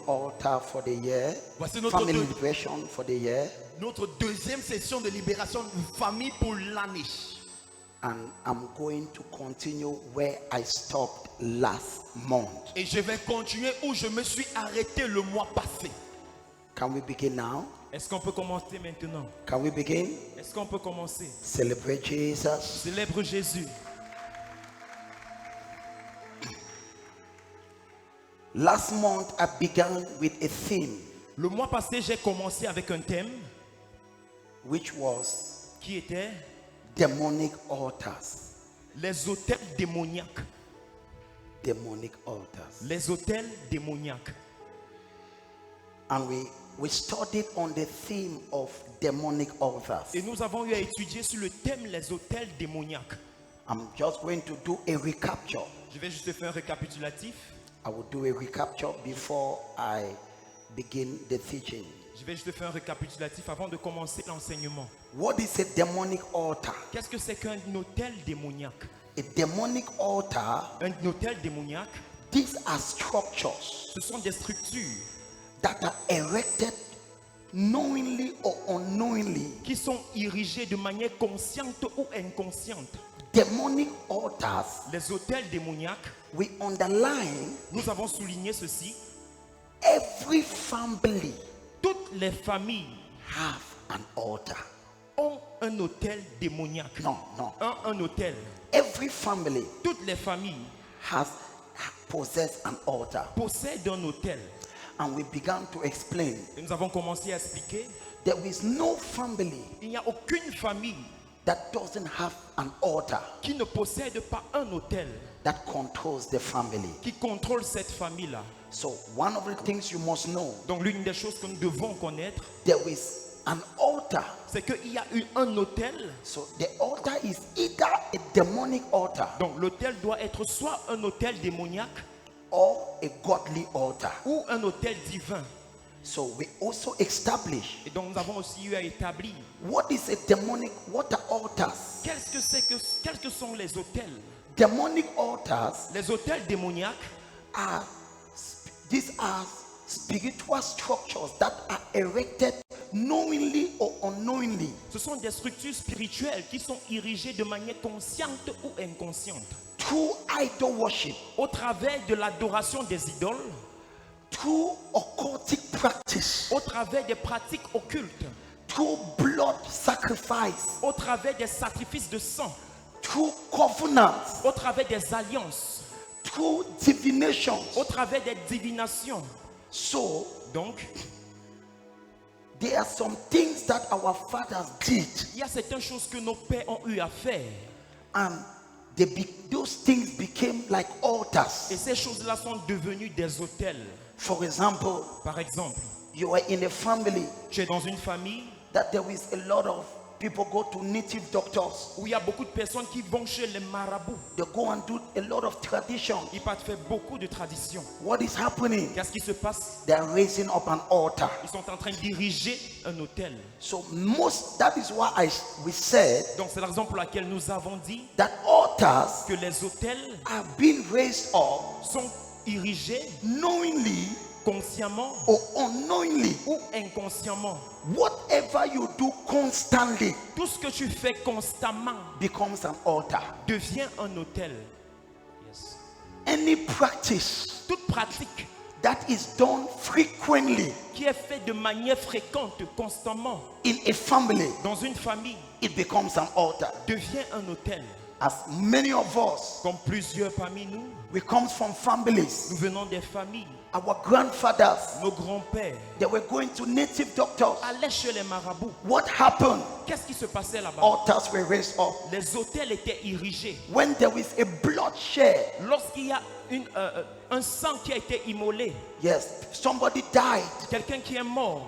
altar for the year, Voici notre, family liberation for the year, notre deuxième session de libération famille pour l'année. and I'm going to continue where I stopped last month. Et je vais continuer où je me suis arrêté le mois passé. Can we begin now? Est-ce qu'on peut commencer maintenant? Can we begin? Est-ce qu'on peut commencer? Celebrate Jesus. Célèbre Jésus. Last month I began with a theme Le mois passé, j'ai commencé avec un thème which was qui était demonic altars. les hôtels démoniaques. Demonic altars. Les hôtels démoniaques. And we studied on the theme of demonic altars. Et nous avons eu à étudier sur le thème les hôtels démoniaques. I'm just going to do a recapture. Je vais juste faire un récapitulatif. I will do a recapture before I begin the teaching. Je vais juste faire un récapitulatif avant de commencer l'enseignement. What is a demonic altar? Qu'est-ce que c'est qu'un hôtel démoniaque? A demonic altar, Un hôtel démoniaque, these are structures ce sont des structures that are erected knowingly or unknowingly. qui sont érigées de manière consciente ou inconsciente. Demonic altars, Les hôtels démoniaques, we underline nous avons souligné ceci. every family Toutes les familles have an altar. ont un hôtel démoniaque. No. Un hôtel. Every family Toutes les familles possess an altar. possèdent un hôtel. And we began to explain Et nous avons commencé à expliquer, there is no family il n'y a aucune famille that doesn't have an altar qui ne possède pas un hôtel that controls the family. qui contrôle cette famille-là. So one of the things you must know, Donc l'une des choses que nous devons connaître, there is an altar. c'est qu'il y a eu un hôtel. So the altar is either a demonic altar Donc l'hôtel doit être soit un hôtel démoniaque or a godly altar. ou un hôtel divin. So we also establish Et donc nous avons aussi eu à établir what is a demonic water altars. quels que sont les hôtels. Demonic altars Les hôtels démoniaques, these are spiritual structures that are erected knowingly or unknowingly ce sont des structures spirituelles qui sont érigées de manière consciente ou inconsciente through idol worship, au travers de l'adoration des idoles, through occultic practice, au travers des pratiques occultes, through blood sacrifice, au travers des sacrifices de sang, through covenants, au travers des alliances, through divinations. au travers des divinations. So Donc, there are some things that our fathers did, il y a certaines choses que nos pères ont eu à faire. and those things became like altars. Et ces choses-là sont devenues des hôtels. For example, Par exemple, you are in a family tu es dans une famille that there is a lot of people go to native doctors. où il y a beaucoup de personnes qui vont chez les marabouts. They go and do a lot of tradition. Ils partent faire beaucoup de traditions. What is happening? Qu'est-ce qui se passe? They are raising up an altar. Ils sont en train d'ériger un hôtel. So that is why we said Donc c'est la raison pour laquelle nous avons dit that altars que les hôtels are being raised up sont érigés knowingly consciemment or unknowingly. ou inconsciemment. Whatever you do constantly Tout ce que tu fais constamment becomes an altar. devient un hôtel. Yes. Any practice Toute pratique that is done frequently qui est faite de manière fréquente, constamment, in a family, dans une famille, it becomes an altar. devient un hôtel. As many of us, Comme plusieurs parmi nous, we come from families. nous venons des familles. Our grandfathers, Nos grands-pères they were going to native doctors. allaient chez les marabouts. What happened? Qu'est-ce qui se passait là-bas? Altars were raised up. Les hôtels étaient érigés. When there is a bloodshed, Lorsqu'il y a un sang qui a été immolé, yes, somebody died. quelqu'un qui est mort,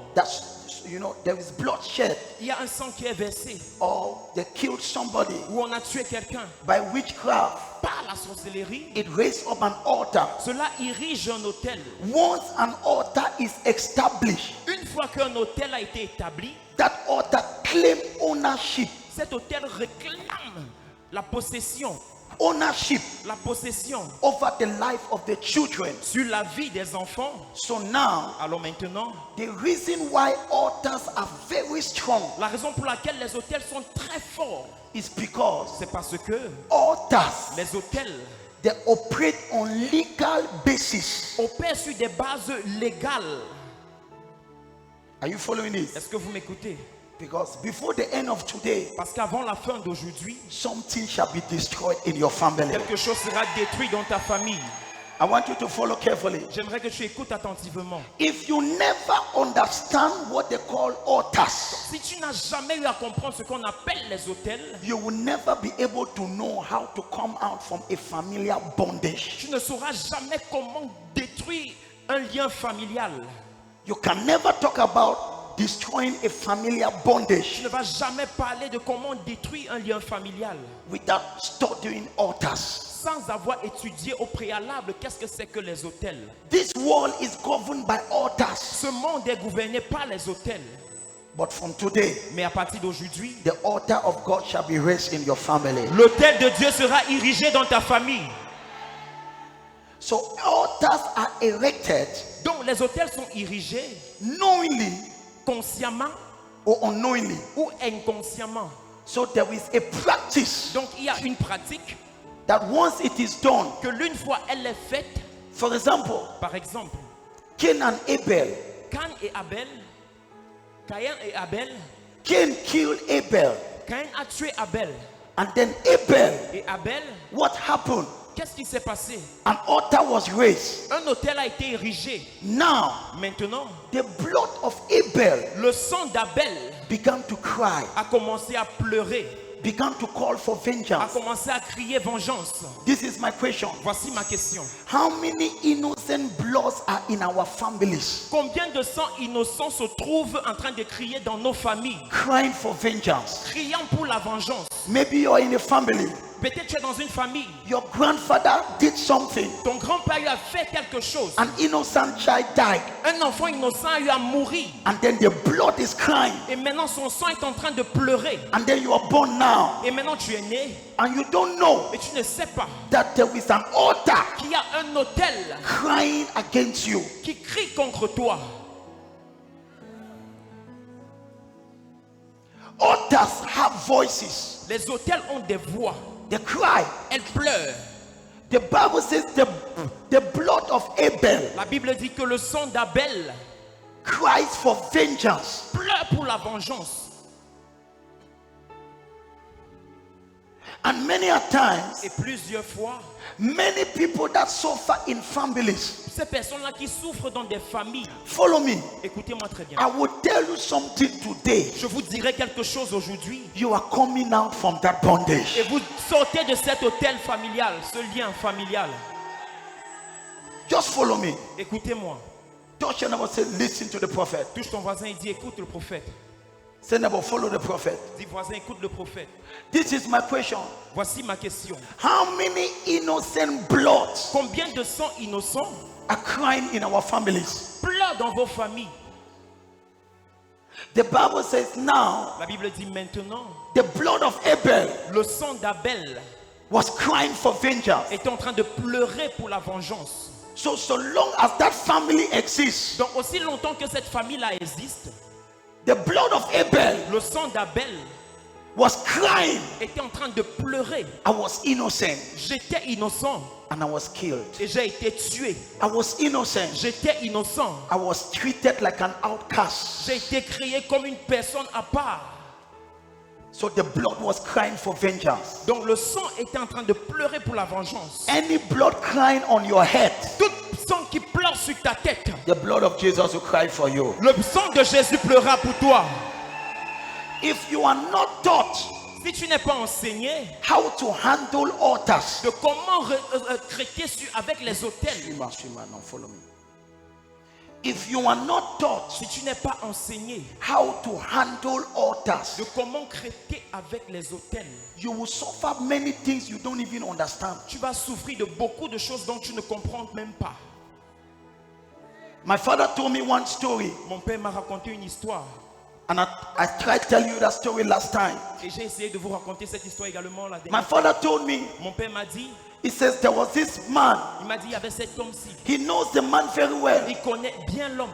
There is bloodshed, il y a un sang qui est versé, or they killed somebody où on a tué quelqu'un by witchcraft. par la sorcellerie, It raised up an altar. cela érige un hôtel. Once an altar is established, Une fois qu'un hôtel a été établi, that altar claim ownership. cet hôtel réclame la possession. ownership la possession over the life of the children. sur la vie des enfants. So now, Alors maintenant, the reason why altars are very strong la raison pour laquelle les autels sont très forts, is because c'est parce que altars, les autels they operate on legal basis. opèrent sur des bases légales. Are you following this? Est-ce que vous m'écoutez? Because before the end of today, Parce qu'avant la fin d'aujourd'hui, something shall be destroyed in your family. quelque chose sera détruit dans ta famille. I want you to follow carefully. J'aimerais que tu écoutes attentivement. If you never understand what they call altars, Si tu n'as jamais eu à comprendre ce qu'on appelle les autels, you will never be able to know how to come out from a familiar bondage. tu ne sauras jamais comment détruire un lien familial. You can never talk about destroying a familiar Tu bondage ne vas jamais parler de comment détruire un lien familial without studying altars. sans avoir étudié au préalable qu'est-ce que c'est que les autels. This world is governed by altars. Ce monde est gouverné par les autels. But from today, Mais à partir d'aujourd'hui, the altar of God shall be raised in your family. l'autel de Dieu sera érigé dans ta famille. So altars are erected Donc les autels sont érigés knowingly consciemment or unknowingly. ou inconsciemment. So there is a practice Donc il y a une pratique that once it is done, que l'une fois elle est faite, for example, par exemple, Cain and Abel. Cain et Abel, Caïn et Abel, Cain killed Abel, Caïn a tué Abel. and then Abel, Et Abel, what happened? qu'est-ce qui s'est passé? An altar was raised. Un autel a été érigé. Now, Maintenant, the blood of Abel le sang d'Abel began to cry, a commencé à pleurer, began to call for a vengeance. commencé à crier vengeance. This is my question. Voici ma question. How many innocent bloods are in our families Combien de sang innocents se trouvent en train de crier dans nos familles, crying for vengeance? criant pour la vengeance? Maybe you're in a family. Peut-être tu es dans une famille, Your grandfather did something. ton grand-père lui a fait quelque chose. An innocent child died. Un enfant innocent a eu à mourir. And then the blood is crying. Et maintenant son sang est en train de pleurer. And then you are born now. Et maintenant tu es né And you don't know et tu ne sais pas that there is an altar qu'il y a un autel crying against you. qui crie contre toi. Altars have voices. Les autels ont des voix. They cry. Elles pleurent. The Bible says the blood of Abel La Bible dit que le sang d'Abel cries for vengeance. pleure pour la vengeance. And many a times, Et plusieurs fois, many people that suffer in families, ces personnes-là qui souffrent dans des familles, follow me. écoutez-moi très bien. I will tell you something today. Je vous dirai quelque chose aujourd'hui. You are coming out from that Et bondage. vous sortez de cet hôtel familial, ce lien familial. Just follow me. Écoutez-moi. Touch your neighbor, say, listen to the prophet. Touche ton voisin et dis écoute le prophète. Say, neighbor, follow the prophet. Dis voisin écoute le prophète. This is my question. Voici ma question. How many innocent bloods Combien de sang innocents are crying in our families? pleurent dans vos familles? The Bible says now La Bible dit maintenant, the blood of Abel le sang d'Abel was crying for vengeance. est en train de pleurer pour la vengeance. So long as that family exists, Donc aussi longtemps que cette famille-là existe, the blood of Abel le sang d'Abel was crying. était en train de pleurer. I was innocent J'étais innocent and I was killed. et j'ai été tué. I was innocent. J'étais innocent. I was treated like an outcast. J'ai été créé comme une personne à part. So the blood was crying for vengeance. Donc le sang était en train de pleurer pour la vengeance. Any blood crying on your head, Tout sang qui pleure sur ta tête, the blood of Jesus will cry for you. le sang de Jésus pleurera pour toi. If you are not taught Si tu n'es pas enseigné how to handle altars, de comment traiter avec les autels, swimmer, now follow me. If you are not taught si tu n'es pas enseigné how to handle altars, de comment traiter avec les autels, you will suffer many things you don't even understand. tu vas souffrir de beaucoup de choses dont tu ne comprends même pas. My father told me one story. Mon père m'a raconté une histoire. And I tried to tell you that story last time. Et j'ai essayé de vous raconter cette histoire également la My dernière. father told me, Mon père m'a dit, he says there was this man. il m'a dit, il y avait cet homme-ci. He knows the man very well. Il connaît bien l'homme.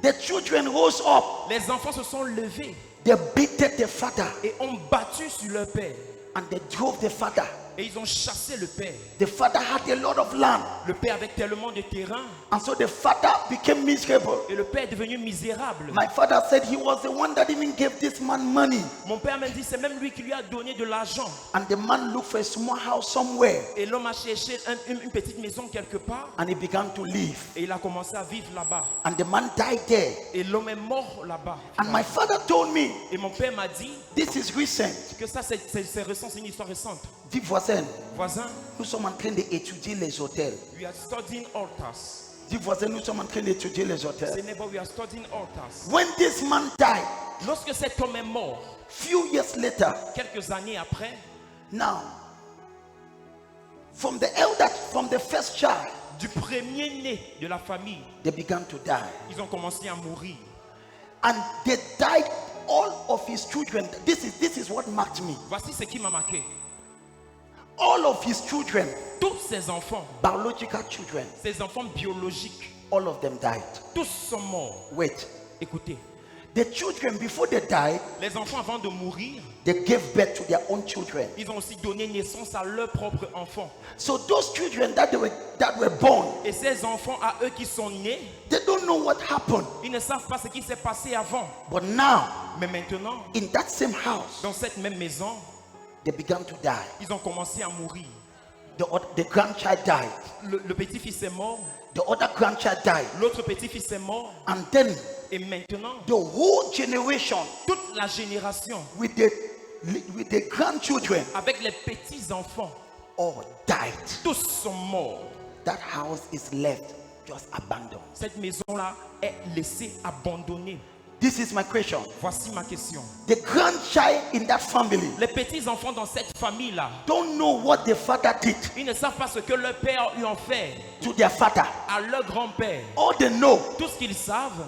The children rose up. Les enfants se sont levés They beated the father et ont battu sur leur père. and they drove the father. Et ils ont chassé le père. The father had a lot of land. Le père avait tellement de terrain. And so the father became miserable. Et le père est devenu misérable. My father said he was the one that even gave this man money. Mon père m'a dit, c'est même lui qui lui a donné de l'argent. And the man looked for a small house somewhere. Et l'homme a cherché une petite maison quelque part. And he began to live. Et il a commencé à vivre là-bas. And the man died there. Et l'homme est mort là-bas. And my father told me, Et mon père m'a dit this is recent. que ça, c'est récent, c'est une histoire récente. Dis voisin, Voisin, nous sommes en train d'étudier les hôtels. we are studying altars. Dis voisin, nous sommes en train d'étudier les Say hôtels. neighbor, we are studying altars. When this man died, Lorsque cet homme est mort, few years later, quelques années après, now, from the first child, du premier-né de la famille, they began to die. ils ont commencé à mourir. And they died all of his children. This is what marked me. Voici ce qui m'a marqué. All of his children, Tous ces enfants, biological children, ces enfants biologiques, all of them died. tous sont morts. Wait, Écoutez, the children before they died, les enfants avant de mourir, they gave birth to their own children. ils ont aussi donné naissance à leurs propres enfants. So those children that were born, Et ces enfants à eux qui sont nés, they don't know what happened. ils ne savent pas ce qui s'est passé avant. But now, Mais maintenant, in that same house, dans cette même maison, they began to die. ils ont commencé à mourir. The grandchild died. Le petit-fils est mort, The other grandchild died. l'autre petit-fils est mort. And then Et maintenant, the whole generation toute la génération with the grandchildren avec les petits-enfants, all died. tous sont morts. That house is left just abandoned. Cette maison-là est laissée abandonnée. This is my question. Voici ma question. The grandchild in that family Les petits-enfants dans cette famille-là, don't know what the father did ils ne savent pas ce que leur père lui en fait to their father. à leur grand-père. All they know, Tout ce qu'ils savent,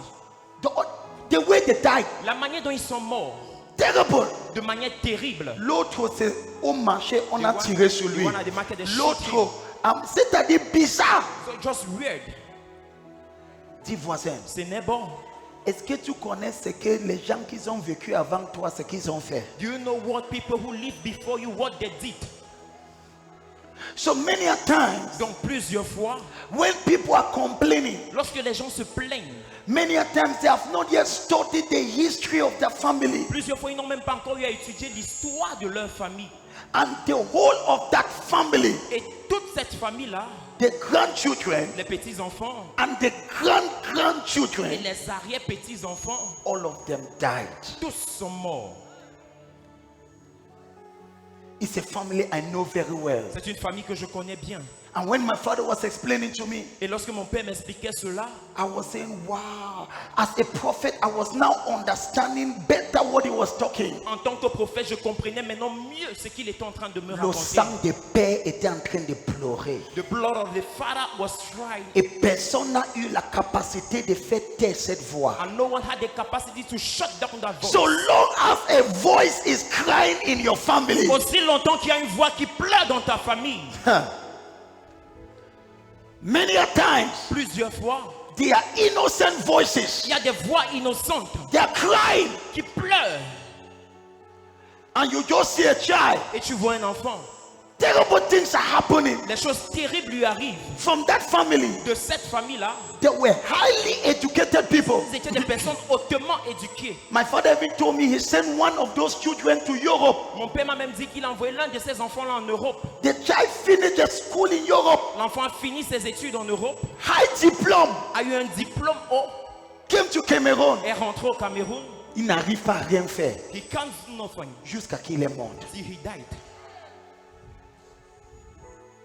the way they died, la manière dont ils sont morts, terrible. de manière terrible. L'autre, c'est au marché, on a tiré sur lui. One a démarqué des L'autre, shooting. c'est-à-dire bizarre. So just weird. Dis voisin, Ce n'est bon. est-ce que tu connais ce que les gens qui ont vécu avant toi, ce qu'ils ont fait? Do you know what people who lived before you, what they did? So many a times, Donc plusieurs fois, when people are complaining, lorsque les gens se plaignent, many a times they have not yet studied the history of their family. plusieurs fois ils n'ont même pas encore eu à étudier l'histoire de leur famille. And the whole of that family, Et toute cette famille-là, the grandchildren les petits-enfants and the et grandchildren, les arrière-petits-enfants, all of them died. tous sont morts. It's a family I know very well. C'est une famille que je connais bien. And when my father was explaining to me, Et lorsque mon père m'expliquait cela, I was saying, wow, as a prophet, I was now understanding better what he was talking. en tant que prophète, je comprenais maintenant mieux ce qu'il était en train de me Le raconter. sang de père était en train de pleurer. The blood of the father was tried, Et personne n'a eu la capacité de faire taire cette voix. and no one had the capacity to shut down that voice. So long as a voice is crying in your family, Aussi longtemps qu'il y a une voix qui pleure dans ta famille, many a times plusieurs fois, they are innocent voices. il y a des voix innocentes They are crying, qui pleurent. and you just see a child. Et tu vois un enfant, Terrible things are happening les choses terribles lui arrivent. from that family. De cette famille-là, They were highly educated people. ils étaient des personnes hautement éduquées. My father even told me he sent one of those children to Europe. Mon père m'a même dit qu'il a envoyé l'un de ses enfants-là en Europe. The child finished school in Europe, L'enfant a fini ses études en Europe, high diploma, a eu un diplôme haut, came to Cameroon. est rentré au Cameroun. Il n'arrive pas à rien faire He can't do nothing jusqu'à qu'il est mort. till he died.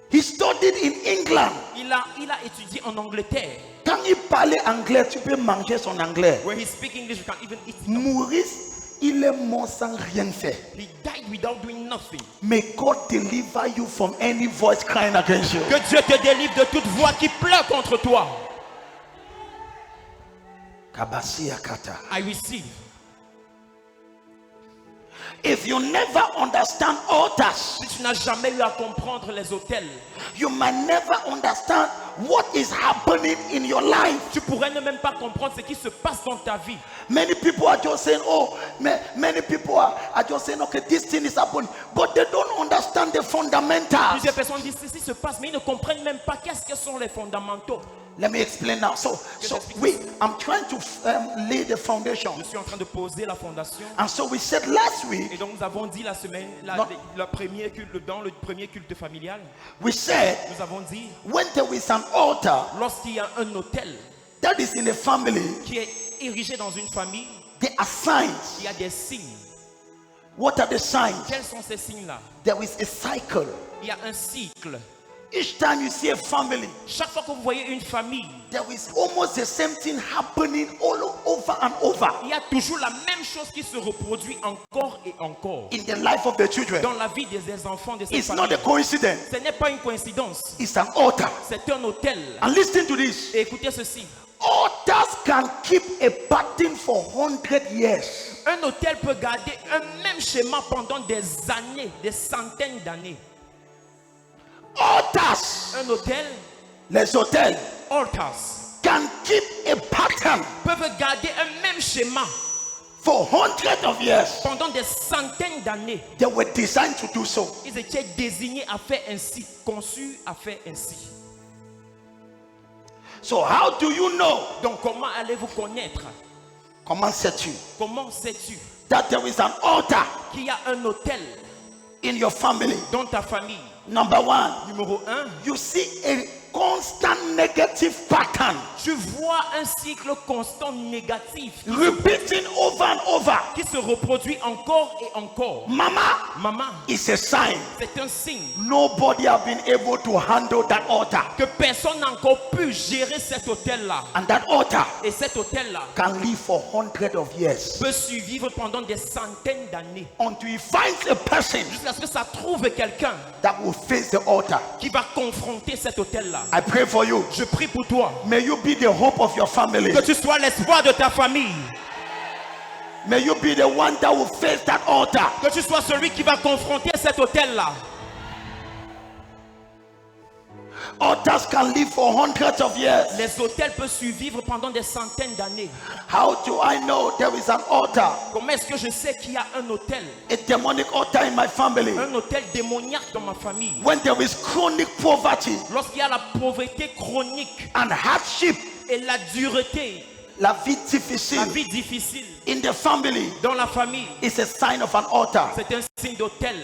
He studied in England. Il a étudié en Angleterre. Quand il parlait anglais, tu peux manger son anglais. Where he speak English, you can even eat it. Maurice, il est mort sans rien faire. He died without doing nothing. May God deliver you from any voice crying against you. Que Dieu te délivre de toute voix qui pleure contre toi. Kabasia kata. I receive. If you never understand altars, Si tu n'as jamais eu à comprendre les autels, you might never understand what is happening in your life. tu pourrais ne même pas comprendre ce qui se passe dans ta vie. Many people are just saying, oh, many people are just saying, okay, this thing is happening, but they don't understand the fundamentals. Plusieurs personnes disent ceci se passe, mais ils ne comprennent même pas qu'est-ce que sont les fondamentaux. Let me explain now. So I'm trying to lay the foundation. Je suis en train de poser la fondation. And so we said last Et week, donc nous avons dit la semaine, la premier culte, dans le premier culte familial, we said nous avons dit, when there is an altar lorsqu'il y a un autel that is in a family, qui est érigé dans une famille, there are signs. il y a des signes. What are the signs? Quels sont ces signes-là? There is a cycle. Il y a un cycle. Each time you see a family, Chaque fois que vous voyez une famille, there is almost the same thing happening all over and over il y a toujours la même chose qui se reproduit encore et encore in the life of the children. dans la vie des enfants de cette It's not famille. a coincidence. Ce n'est pas une coïncidence, It's an altar. c'est un autel. And listen to this. Et écoutez ceci, Altars can keep a pattern for 100 years. un autel peut garder un même schéma pendant des années, des centaines d'années. Altars, Un autel, les hôtels, altars, can keep a pattern peuvent garder un même schéma for hundreds of years. pendant des centaines d'années. They were designed to do so. Ils étaient désignés à faire ainsi, conçus à faire ainsi. So how do you know? Donc comment allez-vous connaître? Comment sais-tu Comment sais-tu that there is an altar qu'il y a un autel in your family? dans ta famille? Number one, Numéro 1, you see a constant negative pattern tu vois un cycle constant négatif repeating over and over. qui se reproduit encore et encore. Mama, Maman, it's a sign c'est un signe nobody have been able to handle that altar, que personne n'a encore pu gérer cet autel-là. and that altar Et cet autel-là can live for hundreds of years peut survivre pendant des centaines d'années until he finds a person jusqu'à ce que ça trouve quelqu'un that will face the altar. qui va confronter cet autel-là. I pray for you. Je prie pour toi. May you be the hope of your family. Que tu sois l'espoir de ta famille. May you be the one that will face that altar. Que tu sois celui qui va confronter cet autel-là. Altars can live for hundreds of years. Les autels peuvent survivre pendant des centaines d'années. How do I know there is an altar? Comment est-ce que je sais qu'il y a un autel? A demonic altar in my family. Un autel démoniaque dans ma famille. When there is chronic poverty Lorsqu'il y a la pauvreté chronique and hardship, et la dureté, la vie la difficile vie difficile in the family, dans la famille, is a sign of an altar. c'est un signe d'autel.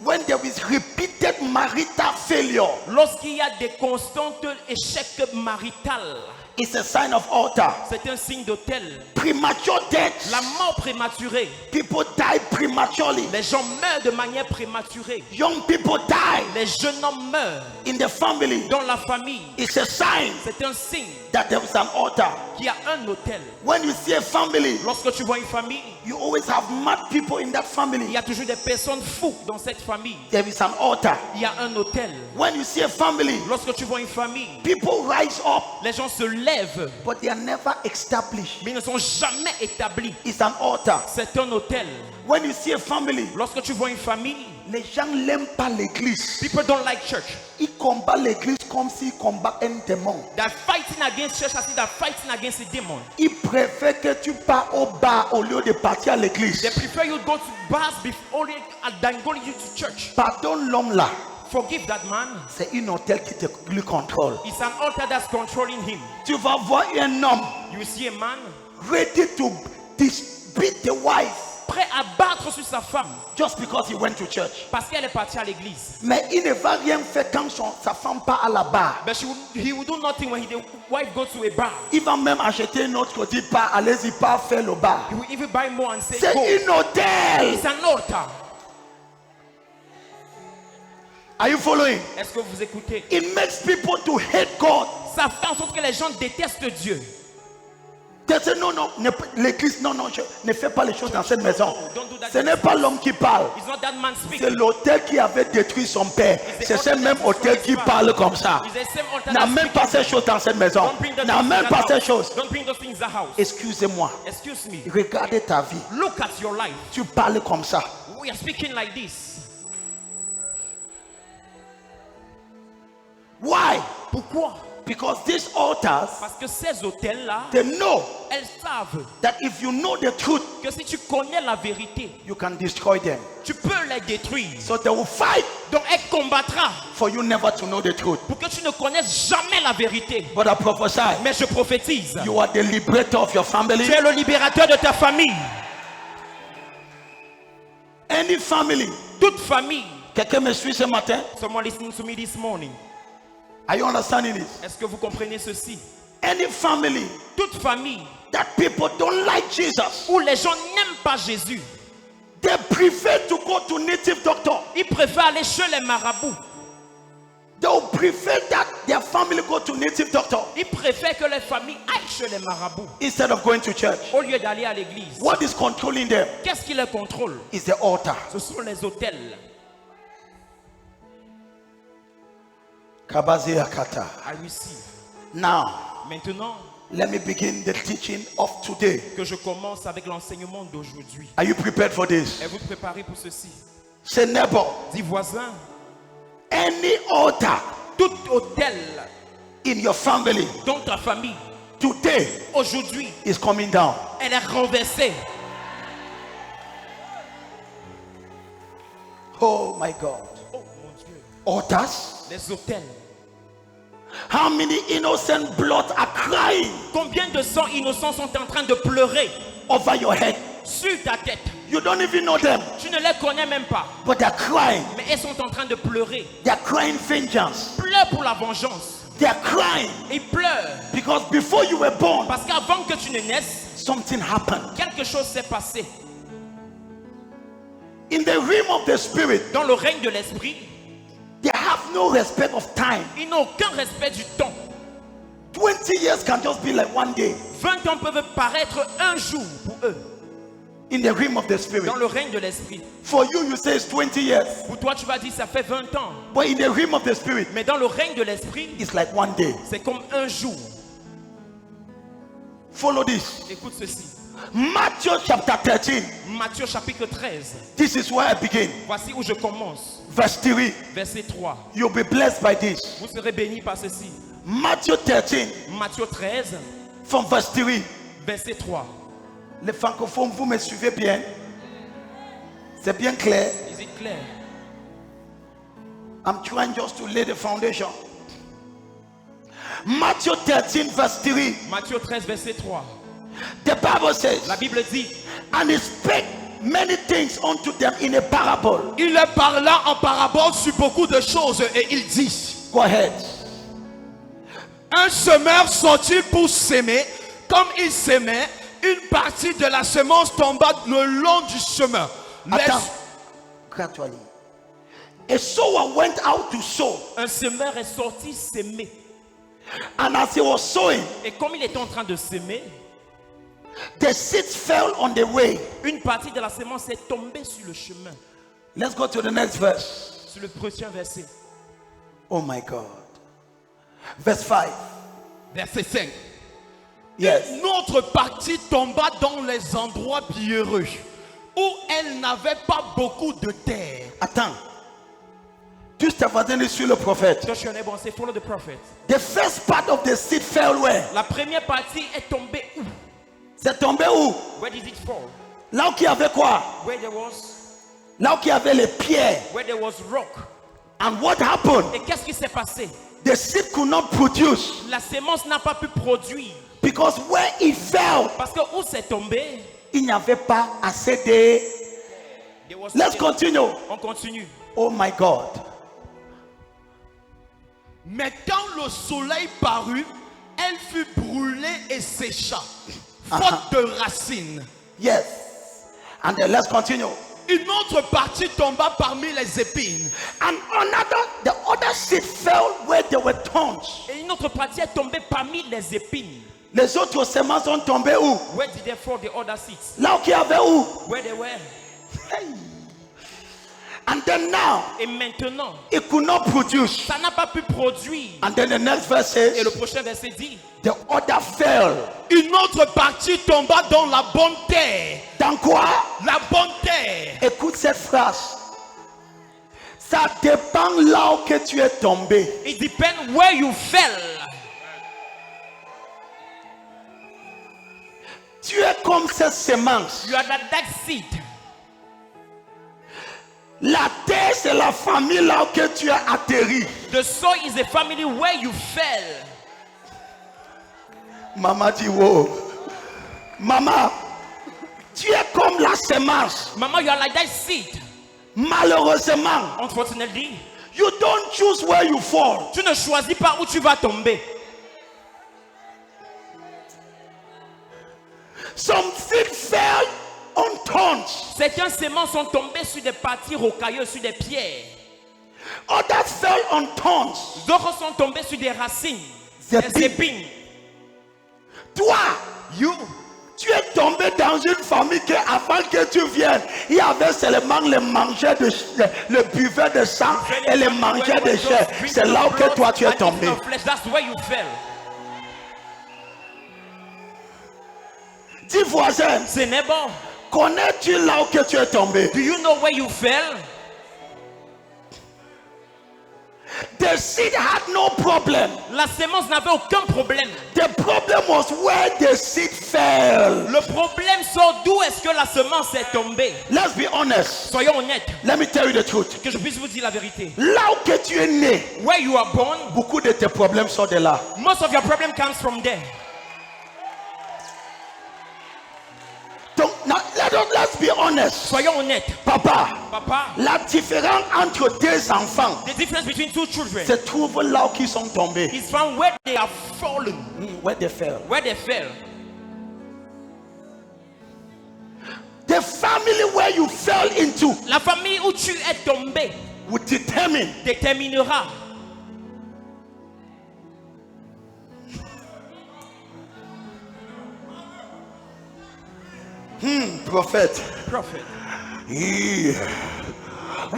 When there is repeated marital failure, Lorsqu'il y a des constants échecs maritaux, it's a sign of altar. c'est un signe d'autel. Premature death. La mort prématurée, People die prematurely. les gens meurent de manière prématurée. Young people die Les jeunes hommes meurent in the family. dans la famille. It's a sign C'est un signe that there is an altar. qu'il y a un autel. When you see a family, Lorsque tu vois une famille, you always have mad people in that il family. y a toujours des personnes fous dans cette famille. There is an altar. Il y a un autel. When you see a family, Lorsque tu vois une famille, people rise up, les gens se lèvent, but they are never established. mais ils ne sont jamais établis. It's an altar. C'est un autel. When you see a family, Lorsque tu vois une famille, les gens n'aiment pas l'église. people don't like church. Ils combattent l'église comme s'ils combattent un démon. They're fighting against church as if they're fighting against the demon. Ils préfèrent que tu pars au bar au lieu de partir à l'église. They prefer you go to bars before than going to church. Pardonne l'homme là. Forgive that man. C'est une hôtel qui te lui contrôle. It's an altar that's controlling him. Tu vas voir un homme You see a man ready to beat the wife prêt à battre sur sa femme just because he went to church. parce qu'elle est partie à l'église. Mais il ne va rien faire quand sa femme part à la bar. But he will do nothing when the wife goes to a bar. Il va même acheter une autre côté, pas allez-y, pas faire le bar. He will even buy more and say, C'est go. une hôtel. It's an altar. Are you following? Est-ce que vous écoutez? It makes people to hate God. Ça fait en sorte que les gens détestent Dieu. They say, non, non, l'église, non, non, ne fais pas les choses dans cette maison. Don't do that. Ce n'est pas l'homme qui parle. It's not that man C'est speaking. l'autel qui avait détruit son père. C'est ce même autel qui parle comme ça. It's the same altar N'a that's même pas speaking. ces choses dans cette maison. Don't bring the N'a things même in pas the ces house. choses. Don't bring those things in the house. Excusez-moi. Excuse me. Regardez ta vie. Look at your life. Tu parles comme ça. We are speaking like this. Why? Pourquoi? Because these altars, Parce que ces hôtels-là, they know elles savent that if you know the truth, que si tu connais la vérité, you can destroy them. tu peux les détruire. So they will fight Donc elle combattra for you never to know the truth. pour que tu ne connaisses jamais la vérité. But I prophesy, Mais je prophétise. you are the liberator of your family. Tu es le libérateur de ta famille. Any family. Toute famille. Quelqu'un me suit ce matin? Someone listening to me this morning. Are you understanding this? Est-ce que vous comprenez ceci? Any family Toute famille that people don't like Jesus, où les gens n'aiment pas Jésus, they prefer to go to native doctor. ils préfèrent aller chez les marabouts. They will prefer that their family go to native doctor Ils préfèrent que les familles aillent chez les marabouts instead of going to church. au lieu d'aller à l'église. What is controlling them Qu'est-ce qui les contrôle? is the altar. Ce sont les hôtels. Kabazia kata. I receive. Now, Maintenant let me begin the teaching of today. que je commence avec l'enseignement d'aujourd'hui. Are you prepared for this? Êtes-vous préparé pour ceci? Say neighbor, Dis voisin, any altar tout hôtel in your family dans ta famille, today aujourd'hui, is coming down. elle est renversée. Oh my God. Oh mon Dieu. Altars? Les hôtels. How many innocent blood are crying Combien de sangs innocents sont en train de pleurer over your head? sur ta tête? You don't even know them, Tu ne les connais même pas, but they're crying. mais elles sont en train de pleurer. They're crying vengeance. Pleure pour la vengeance. They're crying Ils pleurent because before you were born, parce qu'avant que tu ne naisses, something happened. quelque chose s'est passé. In the realm of the spirit, Dans le règne de l'esprit, they have no respect of time. ils n'ont aucun respect du temps. 20 years can just be like one day 20 ans peuvent paraître un jour pour eux. in the realm of the spirit. Dans le règne de l'esprit. For you, you say it's 20 years, Pour toi, tu vas dire ça fait 20 ans. but in the realm of the spirit, Mais dans le règne de l'esprit, it's like one day. c'est comme un jour. Follow this. Écoute ceci. Matthew chapter 13. Matthieu chapitre 13. This is where I begin. Voici où je commence. Verse 3. Verset 3. You'll be blessed by this. Vous serez bénis par ceci. Matthew 13 Matthieu 13, from verse 3. verset 3. Les francophones, vous me suivez bien? C'est bien clair. Is it clear? I'm trying just to lay the foundation. Matthew 13 verse 3. Matthieu 13, verset 3. The Bible says, La Bible dit, and he spake many things unto them in a parable. Il leur parla en parabole sur beaucoup de choses et il dit: Go ahead. un semeur sortit pour s'aimer. Comme il s'aimait, une partie de la semence tomba le long du chemin. Attends. Gradually. A sower went out to sow, un semeur est sorti s'aimer. and as he was sowing, Et comme il était en train de s'aimer, the seeds fell on the way. une partie de la semence est tombée sur le chemin. Let's go to the next verse. Sur le prochain verset. Oh my God. Verse 5. Verset 5. Yes. Une autre partie tomba dans les endroits pierreux où elle n'avait pas beaucoup de terre. Attends. Touche ta voisine sur le prophète. Touch your neighbor and say, follow the prophet. The first part of the seed fell where? La première partie est tombée où? C'est tombé où? Where did it fall? Là où il y avait quoi? Where there was, Là où il y avait les pierres. where there was rock. And what happened? Et qu'est-ce qui s'est passé? The seed could not produce La sémence n'a pas pu produire. because where it fell, Parce que où c'est tombé? il n'y avait pas assez de... There was Let's continue. On continue. Oh my God. Mais quand le soleil parut, elle fut brûlée et sécha, faute de racines. Yes. And then let's continue. Une autre partie tomba parmi les épines. And the other seed fell where there were thorns. Et une autre partie est tombée parmi les épines. Les autres semences sont tombées où? Where did they fall, the other seeds? Là où il y avait où? Where they were. Hey. And then now, Et maintenant, it could not produce. ça n'a pas pu produire. And then the next verse Et le says, prochain verset dit, the other fell. Une autre partie tomba dans la bonne terre. Dans quoi? La bonne terre. Écoute cette phrase. Ça dépend là où que tu es tombé. it depends where you fell. Tu es comme cette semence. You are like that seed. La terre, c'est la famille là où que tu as atterri. The soil is the family where you fell. Maman dit, wow. Maman, tu es comme la semence. Mama, you are like that seed. Malheureusement, Unfortunately, you don't choose where you fall. tu ne choisis pas où tu vas tomber. Some seed fell on thorns. Certaines semences sont tombées sur des parties rocailleuses, sur des pierres. Others fell on thorns. D'autres sont tombées sur des racines, Zépines. des épines. Toi, You, tu es tombé dans une famille que avant que tu viennes, il y avait seulement les mangeurs de le buveur de sang et les mangeurs de chair. C'est là où que toi tu es tombé. That's where you fell. Dis voisin, C'est neighbor. connais-tu là où que tu es tombé? Do you know where you fell? The seed had no problem. La sémence n'avait aucun problème. The problem was where the seed fell. Le problème sort d'où est-ce que la semence est tombée. Let's be honest. Soyons honnêtes. Let me tell you the truth. Que je puisse vous dire la vérité. Là où que tu es né, Where you are born, beaucoup de tes problèmes sont de là. most of your problem comes from there. Donc, let's be honest. Soyons honnêtes. Papa, Papa, la différence entre deux enfants, the difference between two children se trouve là où ils sont tombés. is found where they are fallen, Where they fell. where they fell. The family where you fell into La famille où tu es tombé will determine déterminera prophet. Prophet. Yeah.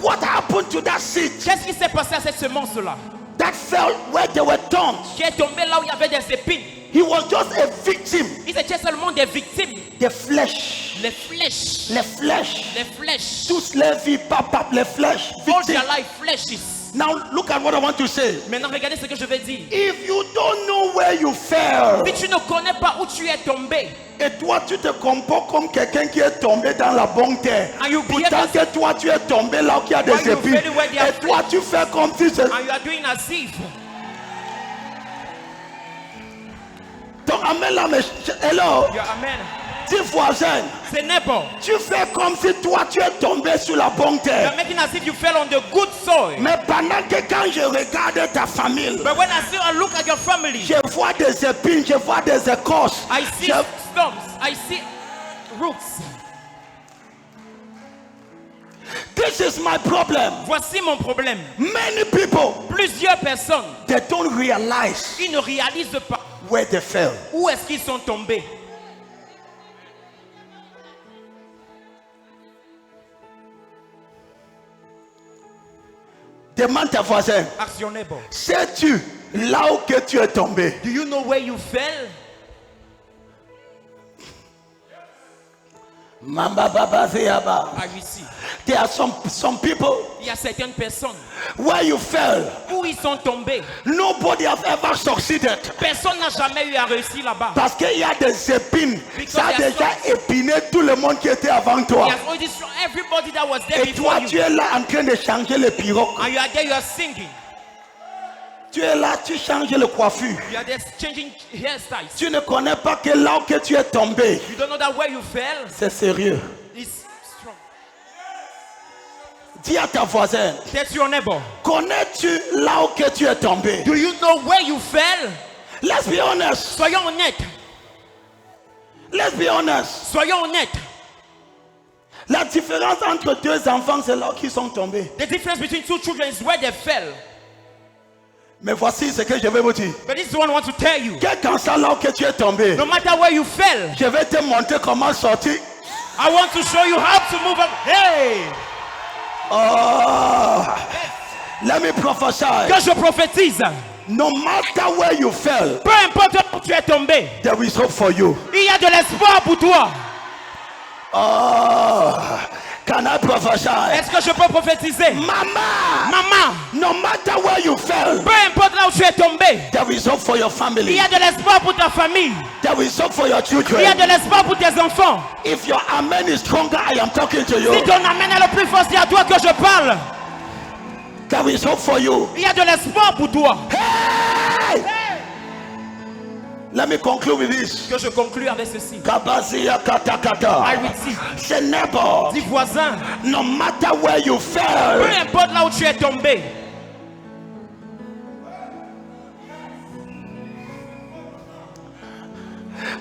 What happened to that seed Qu'est-ce qui s'est passé à cette semence-là that fell where there were thorns? qui est tombée là où il y avait des épines? He was just a victim. Ils étaient seulement des victimes. The flesh. Les flèches. Les flèches. Les flèches. Tous les vies, papa, les flèches. All Victim. their life flashes. Now look at what I want to say. Maintenant, regardez ce que je vais dire. If you don't know where you fell, Si tu ne connais pas où tu es tombé, et toi tu te comportes comme quelqu'un qui est tombé dans la bonne terre, and you behave pourtant as, que toi tu es tombé là où il y a des While you épines, very well, they are et toi tu fais comme si c'est... and you are doing as if. Donc amen là, mais hello, You are, amen. dis voisin, C'est neighbor. tu fais comme si toi tu es tombé sur la bonne You terre. are making as if you fell on the good soil. Mais pendant que quand je regarde ta famille, But when I see and look at your family, je vois des épines, je vois des écorces. I see Je- stumps, I see roots. This is my problem. Voici mon problème. Many people, Plusieurs personnes, they don't realize ils ne réalisent pas where they fell. où est-ce qu'ils sont tombés. Demande à voisin, Ask your neighbor. sais-tu là où que tu es tombé? Do you know where you fell? Mamba baba zeyaba. I will see. There are some people Il y a certaines personnes where you fell. où ils sont tombés. Nobody has ever succeeded. Personne n'a jamais eu à réussir là-bas. Parce qu'il y a des épines. Because Ça a there are déjà some- épiné tout le monde qui était avant He toi. has already destroyed everybody that was there Et before toi, tu you. es là en train de changer le pirogue. And you are there, you are singing. Tu es là, tu changes le coiffure. You are there changing hairstyles. Tu ne connais pas que là où que tu es tombé, You don't know that where you fell c'est sérieux. is strong. Dis à ta voisine, That's your neighbor. connais-tu là où que tu es tombé? Do you know where you fell? Let's be honest. Soyons honnêtes. Let's be honest. Soyons honnêtes. La différence entre deux enfants, c'est là qu'ils sont tombés. The difference between two children is where they fell. Mais voici ce que je vais vous dire. But this is what I want to tell you. Quel cancer là que tu es tombé, No matter where you fell, je vais te montrer comment sortir. I want to show you how to move up. Hey! Oh, let me prophesy. Que je prophétise. No matter where you fell, Peu importe où tu es tombé, there is hope for you. il y a de l'espoir pour toi. Oh, can I prophesy? Est-ce que je peux prophétiser? Mama, Maman, no matter where you fell, peu importe là où tu es tombé, there is hope for your il family. y a de l'espoir pour ta famille. There is hope for your Il y a children. de l'espoir pour tes enfants. If your amen is stronger, I am talking to you. Si ton amène est le plus fort, c'est à toi que je parle. There is hope for you. Il y a de l'espoir pour toi. Hey! Let me conclude with this. Que je conclue avec ceci. Kabazia katakata. I receive. Say neighbor, Dis voisin, no matter where you peu fell, importe là où tu es tombé,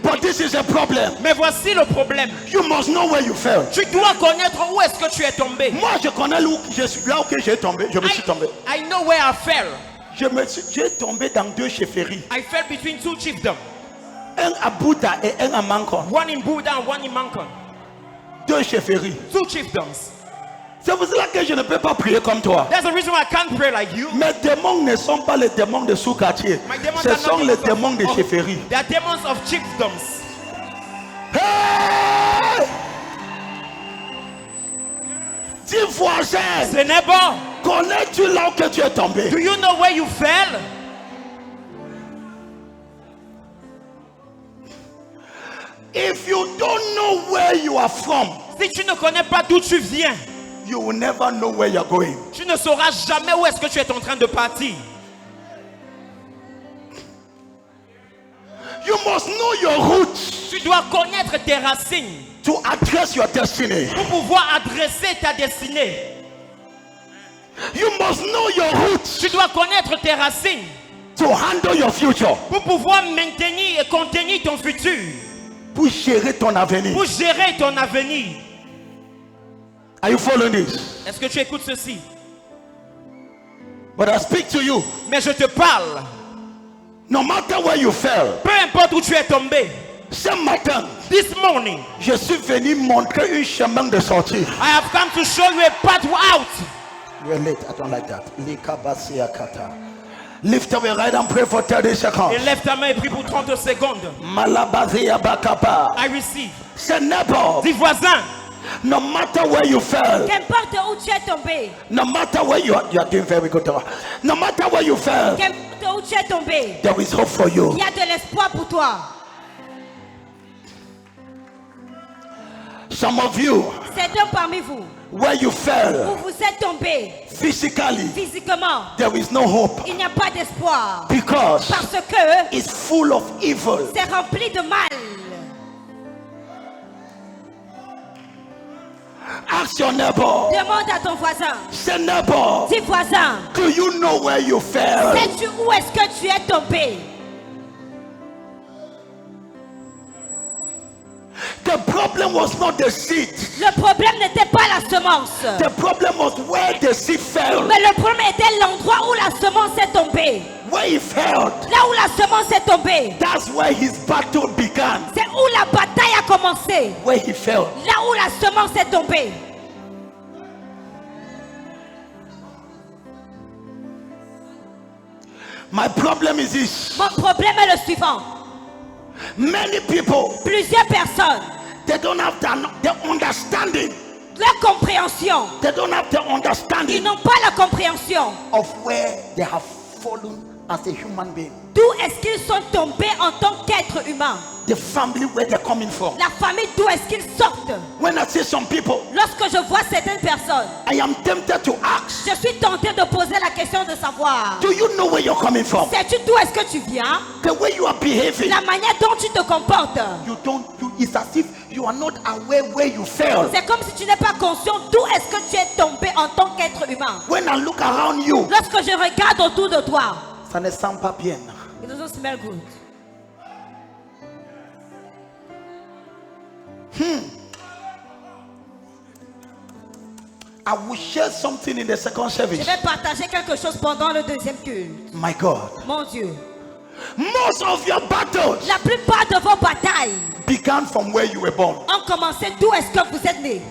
but this is a problem. mais voici le problème. You must know where you fell. Tu dois connaître où est-ce que tu es tombé. Moi, je connais où je suis, là où j'ai tombé. Je me suis tombé. I know where I fell. J'ai tombé dans deux chefferies. I fell between two chiefdoms. Un à Bouddha et un à Mankon. One in Buddha and one in Mankon. Deux chefferies. Two chiefdoms. C'est pour cela que je ne peux pas prier comme toi. That's the reason why I can't pray like you. Mes démons ne sont pas les démons de sous-quartier. My demons Ce are sont not les demons démons de of- chefferies. They are demons of chiefdoms. Hey! Dis voisin, Ce n'est bon. connais-tu là où que tu es tombé? Do you know where you fell? If you don't know where you are from, Si tu ne connais pas d'où tu viens, you will never know where you're going. tu ne sauras jamais où est-ce que tu es en train de partir. You must know your roots Tu dois connaître tes racines to address your destiny. pour pouvoir adresser ta destinée. You must know your roots Tu dois connaître tes racines to handle your future, pour pouvoir maintenir et contenir ton futur, pour gérer ton avenir. pour gérer ton avenir. Are you following this? Est-ce que tu écoutes ceci? But I speak to you. Mais je te parle. No matter where you fell, Peu importe où tu es tombé. ce matin, This morning, je suis venu montrer un chemin de sortie. I have come to show you a path out. You're late. I don't like that. Likabasiakata. Lift up your right and pray for 30 seconds. Et lève ta main et prie pour 30 secondes. Malabazia bakapa. I receive. Say neighbor, Dis voisin, no matter where you fell, Qu'importe où tu es tombé, no matter where you are doing very good. No matter where you fell, qu'importe où tu es tombé, there is hope for you. il y a de l'espoir pour toi. Some of you, Certains parmi vous, where you où fell vous êtes tombé physically, physiquement, there is no hope il n'y a pas d'espoir. because Parce que it's full of evil. c'est rempli de mal. Ask your neighbor. Demande à ton voisin. Say neighbor, Dis voisin, do you know where you fell? sais-tu où est-ce que tu es tombé? The problem was not the seed. Le problème n'était pas la semence. The problem was where the seed fell. Mais le problème était l'endroit où la semence est tombée. Where he fell. Là où la semence est tombée. That's where his battle began. C'est où la bataille a commencé. Where he fell. Là où la semence est tombée. My problem is this. Mon problème est le suivant. Many people, Plusieurs personnes, they don't have the understanding. leur compréhension, They don't have the ils understanding n'ont pas la compréhension. of where they have fallen as a human being. D'où est-ce qu'ils sont tombés en tant qu'être humain? The family where they're coming from. La famille, d'où est-ce qu'ils sortent? When I see some people, Lorsque je vois certaines personnes, I am tempted to ask, je suis tentée de poser la question de savoir, do you know where you're coming from? sais-tu d'où est-ce que tu viens? The way you are behaving, La manière dont tu te comportes. it's as if you are not aware where you fell. C'est comme si tu n'es pas conscient d'où est-ce que tu es tombé en tant qu'être humain. When I look around you, Lorsque je regarde autour de toi, ça ne sent pas bien. it doesn't smell good. I will share something in the second Je service. vais partager quelque chose pendant le deuxième culte. My God. Mon Dieu. Most of your battles La plupart de vos batailles began from where you were born. ont commencé d'où est-ce que vous êtes né.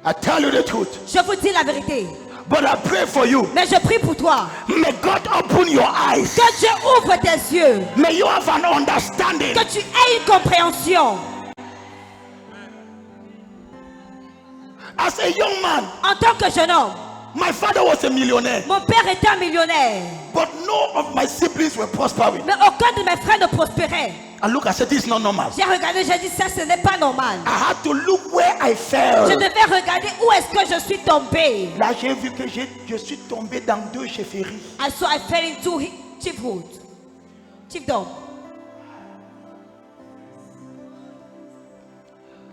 I tell you the truth. Je vous dis la vérité. But I pray for you. Mais je prie pour toi. May God open your eyes. Que Dieu ouvre tes yeux. May you have an understanding. Que tu aies une compréhension. As a young man, En tant que jeune homme, my father was a millionaire. mon père était un millionnaire. But no of my siblings were prospering. Mais aucun de mes frères ne prospérait. I look, I said, this is not normal. J'ai regardé, j'ai dit ça, ce n'est pas normal. I had to look where I fell. Je devais regarder où est-ce que je suis tombé. Là, j'ai vu que je suis tombé dans deux chefferies. I saw I fell into chiefhood. Chiefdom.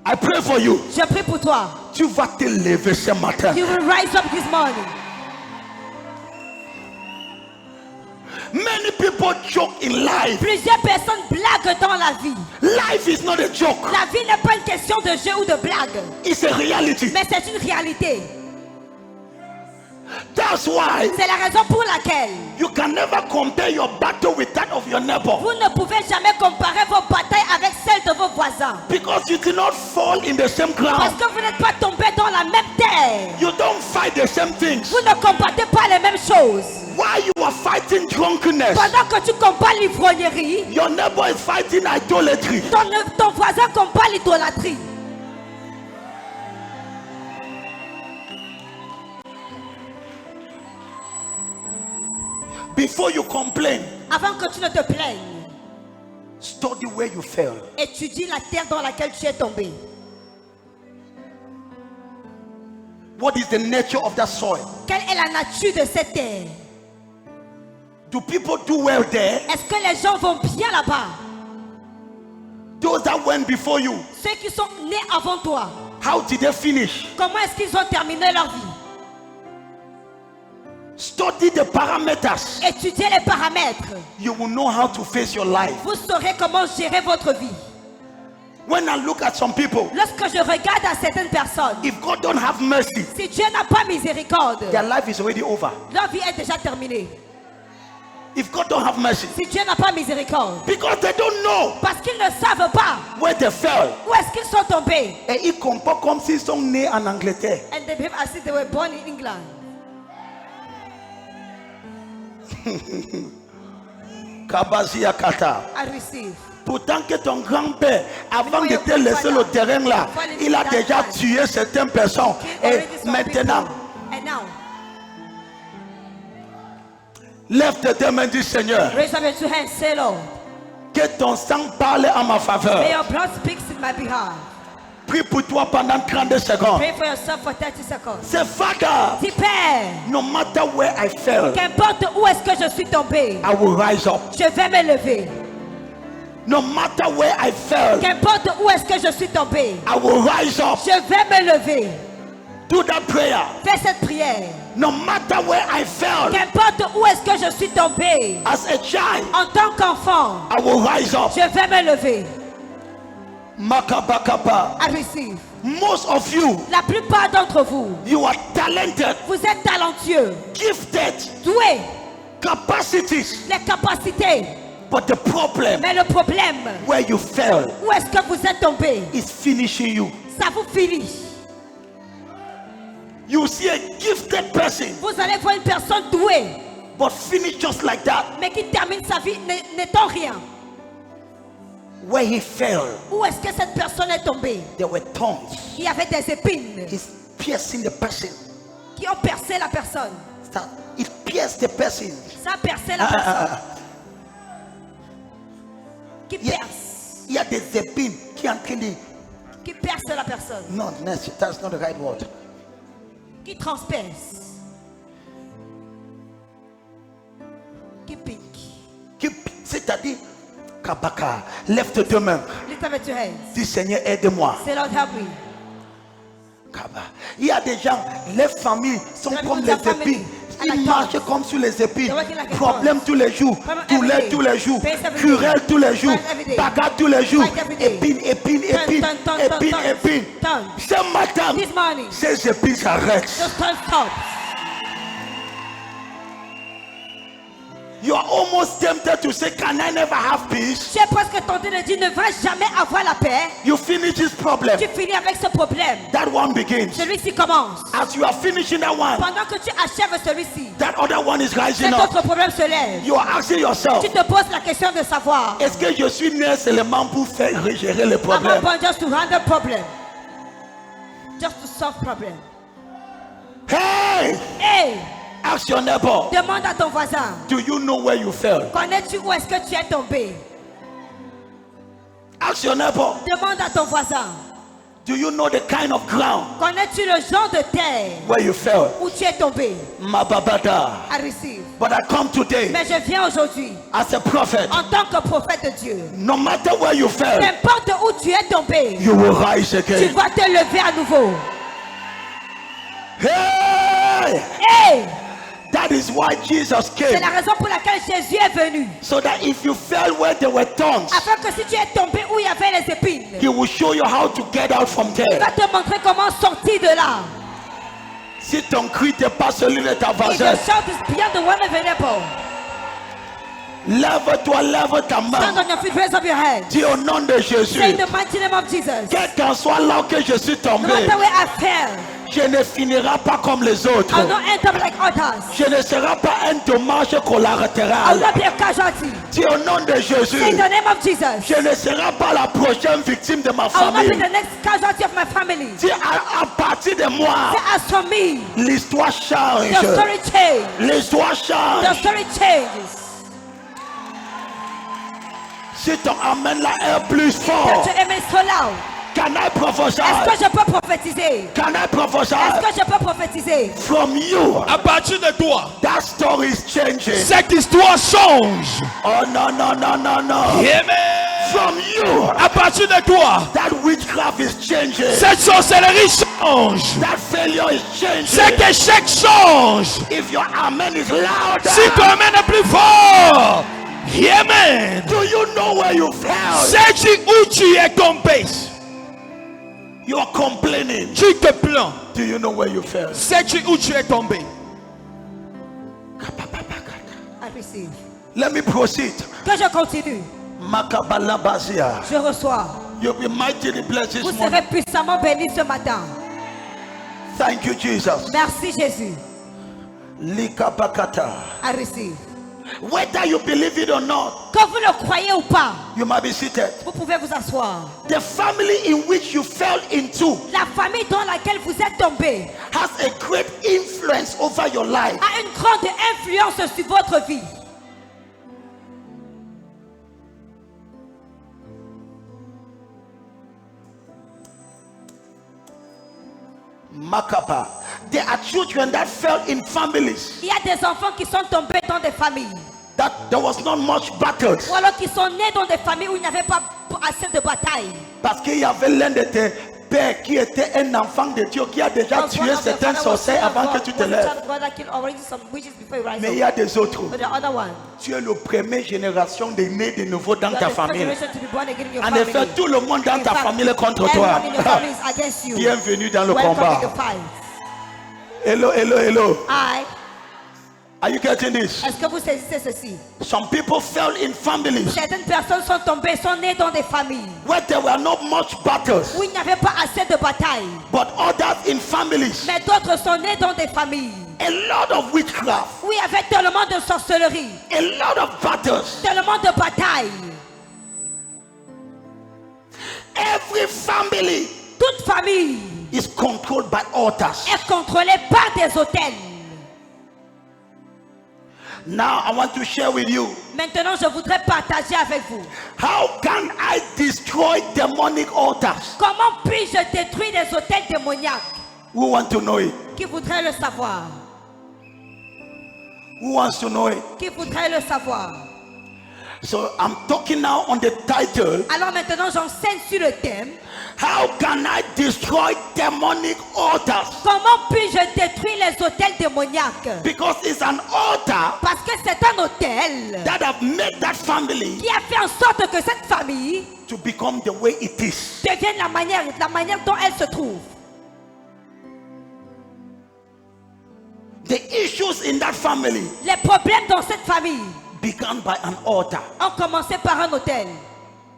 I pray for you. Je prie pour toi. Tu vas te lever ce matin. You will rise up this morning. Many people joke in life. Plusieurs personnes blaguent dans la vie. Life is not a joke. La vie n'est pas une question de jeu ou de blague. It's a reality. Mais c'est une réalité. That's why C'est la raison pour laquelle you can never compare your battle with that of your neighbor. vous ne pouvez jamais comparer vos batailles avec celles de vos voisins. Because you did not fall in the same Parce ground. que vous n'êtes pas tombés dans la même terre. You don't fight the same things. Vous ne combattez pas les mêmes choses. While you are fighting drunkenness, Pendant que tu combats l'ivrognerie, your neighbor is fighting idolatry. ton voisin combat l'idolâtrie. Before you complain, Avant que tu ne te plaignes, study where you fell. étudie la terre dans laquelle tu es tombé. What is the nature of that soil? Quelle est la nature de cette terre? Do people do well there? Est-ce que les gens vont bien là-bas? Those that went before you, Ceux qui sont nés avant toi, how did they finish? comment est-ce qu'ils ont terminé leur vie? Study the parameters. Étudiez les paramètres. You will know how to face your life. Vous saurez comment gérer votre vie. When I look at some people, Lorsque je regarde à certaines personnes, if God don't have mercy, si Dieu n'a pas miséricorde, their life is already over. leur vie est déjà terminée. If God don't have mercy, Si Dieu n'a pas miséricorde, because they don't know parce qu'ils ne savent pas where they fell. où est-ce qu'ils sont tombés. Et ils comportent comme s'ils sont nés en Angleterre. And they behave as if they were born in England. Kabazia Kata. I receive. Pourtant que ton grand-père, avant de te laisser le terrain là, il a déjà tué certaines personnes. Et maintenant, And now, lève tes deux mains et dis Seigneur, raise up your two hands, say Lord, que ton sang parle en ma may faveur. your blood speak in my behalf. Prie pour toi pendant 30 secondes. Pray for yourself for 30 seconds. Say, Father, Dis Père, no matter where I fell, qu'importe où est-ce que je suis tombé, I will rise up. je vais me lever. No matter where I fell, Qu'importe où est-ce que je suis tombé, I will rise up. je vais me lever. Do that prayer. Fais cette prière. No matter where I fell, Qu'importe où est-ce que je suis tombé, as a child, en tant qu'enfant, I will rise up. je vais me lever. Makabakaba. I receive. Most of you, La plupart d'entre vous, you are talented, vous êtes talentueux, gifted, doués, capacities. les capacités. But the problem Mais le problème, where you fell où est-ce que vous êtes tombé, is finishing you. ça vous finit. You see a gifted person, Vous allez voir une personne douée, but finish just like that. mais qui termine sa vie n'étant rien. Where he fell, Où est-ce que cette personne est tombée? there were thorns. Il y avait des épines It's piercing the person. qui ont percé la personne. It pierced the person. Ça a percé la personne. Qui perce. Il y a des épines qui entraînent. Qui perce la personne. No, that's not the right word. Qui transperce. Qui pique. C'est-à-dire, Kabaka, lève tes deux mains. Lift up your hands. Dis Seigneur, aide-moi. Say Lord help me. Kaba. Il y a des gens, les familles sont There are comme people les in their épines. Il marchait comme sur les épines. Working like a Problème tous les jours. Problem Douleur every day. tous les jours. Pains every Querelle day. tous les jours. Fight every day. Bagarre tous les jours. Fight every day. Épine, épine, épine. Turn, Épine, turn. épine. Turn. Ce matin, This morning. ces épines s'arrêtent. Just turn stop. You are almost tempted to say, can I never have peace? Tu es presque tenté de dire ne va jamais avoir la paix. You finish this problem. Tu finis avec ce problème. That one begins. Celui-ci commence. As you are finishing that one, Pendant que tu achèves celui-ci, that other one is rising cet up. autre problème se lève. You are asking yourself, Tu te poses la question de savoir. est-ce que je suis né seulement pour faire gérer les Am I problèmes? born just to handle problem? Just to solve problem. Hey! Hey! Ask your neighbor, Demande à ton voisin. do you know where you fell? Connais-tu où est-ce que tu es tombé? Ask your neighbor, Demande à ton voisin. do you know the kind of ground Connais-tu le genre de terre where you fell? où tu es tombé? Mababada. À receive. But I come today Mais je viens aujourd'hui as a prophet. en tant que prophète de Dieu. No matter where you fell, N'importe où tu es tombé, you will rise tu again. vas te lever à nouveau. Hey! Hey! That is why Jesus C'est came. la raison pour laquelle Jésus est venu. So that if you fell where there were thorns, Afin que si tu es tombé où il y avait les épines, He will show you how to get out from il there. va te montrer comment sortir de là. Si ton cri n'est pas celui de ta If your voisine, shout is beyond the one available, lève-toi, lève ta stand main. on your feet, raise up your head. Dis au nom de Jésus, Say in the mighty name of Jesus. quel qu'en soit là que je suis No tombé, matter where I fell, je ne finirai pas comme les autres. I'll not end up like others. Je ne serai pas un dommage I'll collatéral. not be a casualty. Dis au nom de Jésus, Say in the name of Jesus. je ne serai pas la prochaine victime de ma I will not be famille. the next casualty of my family. Dis à partir de moi, Say as for me, l'histoire change. the story changes. L'histoire The change. story changes. Si ton amen là est plus Que fort, tu aimes so loud. can I prophesy? Est-ce que je peux prophétiser? Can I prophesy? Est-ce que je peux prophétiser? From you, À partir de toi, that story is changing. cette histoire change. Oh no, no, no, no, no. Amen. From you, À partir de toi, that witchcraft is changing. cette sorcellerie change. That failure is Cet changing. échec change. If your amen is louder, Si ton amen est plus fort, Amen. do you know where you fell? Sais-tu où tu es tombé? You are complaining. Tu te plains. Do you know where you fell? Sais-tu où tu es tombé? I receive. Let me proceed. Que je continue. Makabalabazia. Je reçois. You'll be mightily blessed this Vous morning. serez puissamment bénis ce matin. Thank you, Jesus. Merci Jésus. Likapakata. I receive. Whether you believe it or not, Que vous le croyez ou pas, you might be seated. vous pouvez vous asseoir. The family in which you fell into La famille dans laquelle vous êtes tombé has a great influence over your life. a une grande influence sur votre vie. Makapa. There are children that fell in families Il y a des enfants qui sont tombés dans des familles. that there was not much battles Ou alors qui sont nés dans des familles où il n'y avait pas assez de bataille. parce qu'il y avait l'un de tes pères qui était un enfant de Dieu qui a déjà Because tué one of the certains father was sorciers son of avant que God, tu te was the lèves. child of God that killed already some witches before he rise Mais il up. y a des autres. But the other one, Tu es la première génération de nés de nouveau dans you are ta the first famille. generation to be born again in your En family. effet, tout le monde dans In ta fact, famille est contre toi. everyone in your family is against you. Bienvenue dans le Welcome combat. to the fight. Hello, hello, hello. Are you getting this? Est-ce que vous saisissez ceci? Some people fell in families Certaines personnes sont tombées, sont nées dans des familles where there were not much battles, où il n'y avait pas assez de bataille. but others in families, Mais d'autres sont nés dans des familles a lot of witchcraft, où il y avait tellement de sorcellerie, a lot of battles. tellement de batailles. Every family Toute famille is controlled by altars. est contrôlée par des autels. Now I want to share with you, Maintenant, je voudrais partager avec vous. how can I destroy demonic altars? Comment puis-je détruire les autels démoniaques? Who want to know it? Qui voudrait le savoir? Who wants to know it? Qui voudrait le savoir? So I'm talking now on the title, Alors maintenant, j'enseigne sur le thème. how can I destroy demonic altars? Comment puis-je détruire les hôtels démoniaques? Because it's an altar Parce que c'est un hôtel that have made that family qui a fait en sorte que cette famille to become the way it is. devienne la manière dont elle se trouve. The issues in that family Les problèmes dans cette famille began by an altar. ont commencé par un hôtel.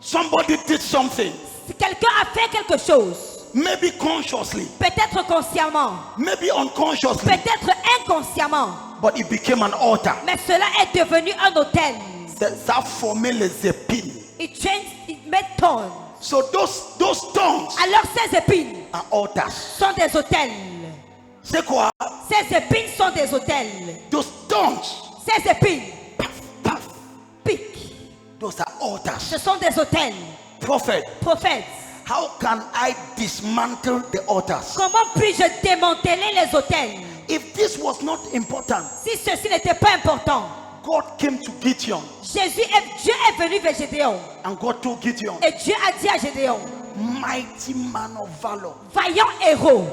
Somebody did something, Si quelqu'un a fait quelque chose, maybe consciously, peut-être consciemment, maybe unconsciously, peut-être inconsciemment, but it became an altar. mais cela est devenu un hôtel. Ça formait les épines. It made thorns. So those tongues Alors ces épines are altars. sont des hôtels. C'est quoi? Ces épines sont des hôtels. Those tongues, Ces épines paf, paf, piquent. those are altars. Ce sont des hôtels. Prophet, Prophètes, how can I dismantle the altars? comment puis-je démanteler les hôtels? If this was not important, Si ceci n'était pas important, God came to Gideon Dieu est venu vers Gédéon. and God told Gideon, Et Dieu a dit à Gédéon, mighty man of valor. vaillant héros.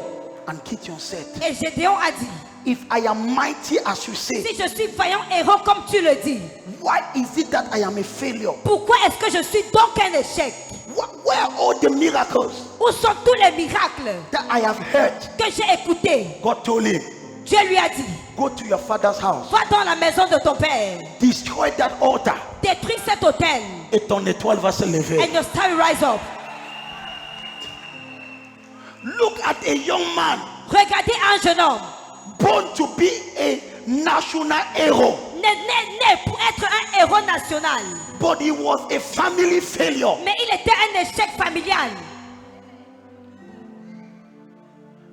And Gideon said, Et Gédéon a dit, if I am mighty as you say, si je suis vaillant héros comme tu le dis, why is it that I am a failure? pourquoi est-ce que je suis donc un échec? Where are all the miracles Où sont tous les miracles that I have heard? que j'ai écoutés? God told him, Dieu lui a dit, go to your father's house, va dans la maison de ton père, destroy that altar, détruis cet hôtel, et ton étoile va se lever. and your star will rise up. Look at a young man Regardez un jeune homme, born to be a national hero, né pour être un héros national, but he was a family failure. mais il était un échec familial.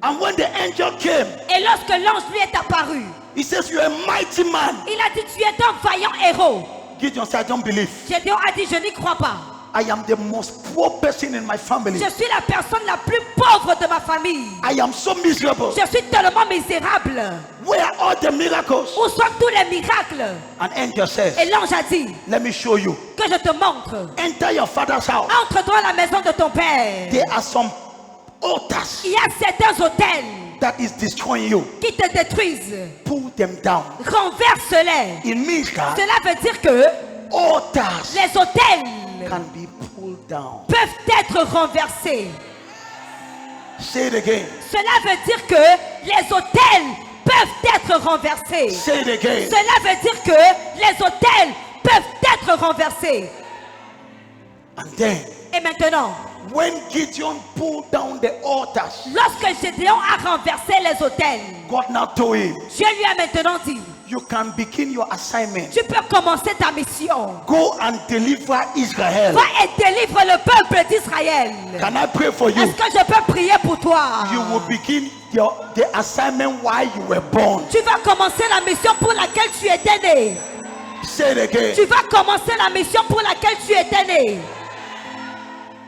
And when the angel came, Et lorsque l'ange lui est apparu, he says, you're a mighty man. il a dit, tu es un vaillant héros. Gideon said, I don't believe. Gédéon a dit, je n'y crois pas. I am the most poor person in my family. Je suis la personne la plus pauvre de ma famille. I am so miserable. Je suis tellement misérable. Where are all the miracles? Où sont tous les miracles? An angel says, Et l'ange a dit, let me show you. que je te montre. Enter your father's house. Entre dans la maison de ton père. There are some altars Il y a certains hôtels that is destroying you. qui te détruisent. Pull them down. Renverse-les. It means that Cela veut dire que altars les hôtels can be pulled down. peuvent être renversés. Say it again. Cela veut dire que les hôtels peuvent être renversés. Say it again. Cela veut dire que les hôtels peuvent être renversés. And then, Et maintenant, when Gideon pulled down the altars, lorsque Gédéon a renversé les hôtels, God now told him, Dieu lui a maintenant dit, you can begin your assignment. tu peux commencer ta mission. Go and deliver Israel. Va et délivre le peuple d'Israël. Can I pray for you? Est-ce que je peux prier pour toi? You will begin the assignment while you were born. Tu vas commencer la mission pour laquelle tu étais né. Say it again. Tu vas commencer la mission pour laquelle tu étais né.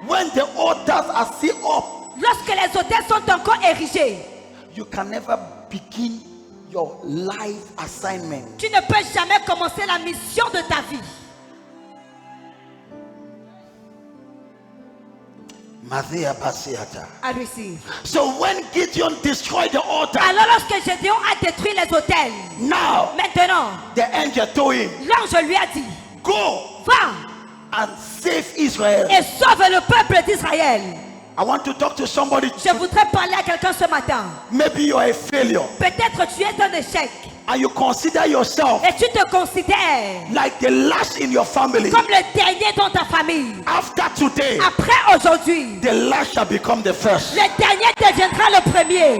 When the altars are still up, Lorsque les hôtels sont encore érigés, you can never begin your life assignment. tu ne peux jamais commencer la mission de ta vie. À Russie. So when Gideon destroyed the altar, Alors lorsque Gédéon a détruit les hôtels, now maintenant, the angel told him, l'ange lui a dit, go va and save Israel. et sauve le peuple d'Israël. I want to talk to somebody. Je voudrais parler à quelqu'un ce matin. Maybe you are a failure Peut-être tu es un échec and you consider yourself et tu te considères like the last in your family. comme le dernier dans ta famille. After today, Après aujourd'hui, the last shall become the first. le dernier deviendra le premier.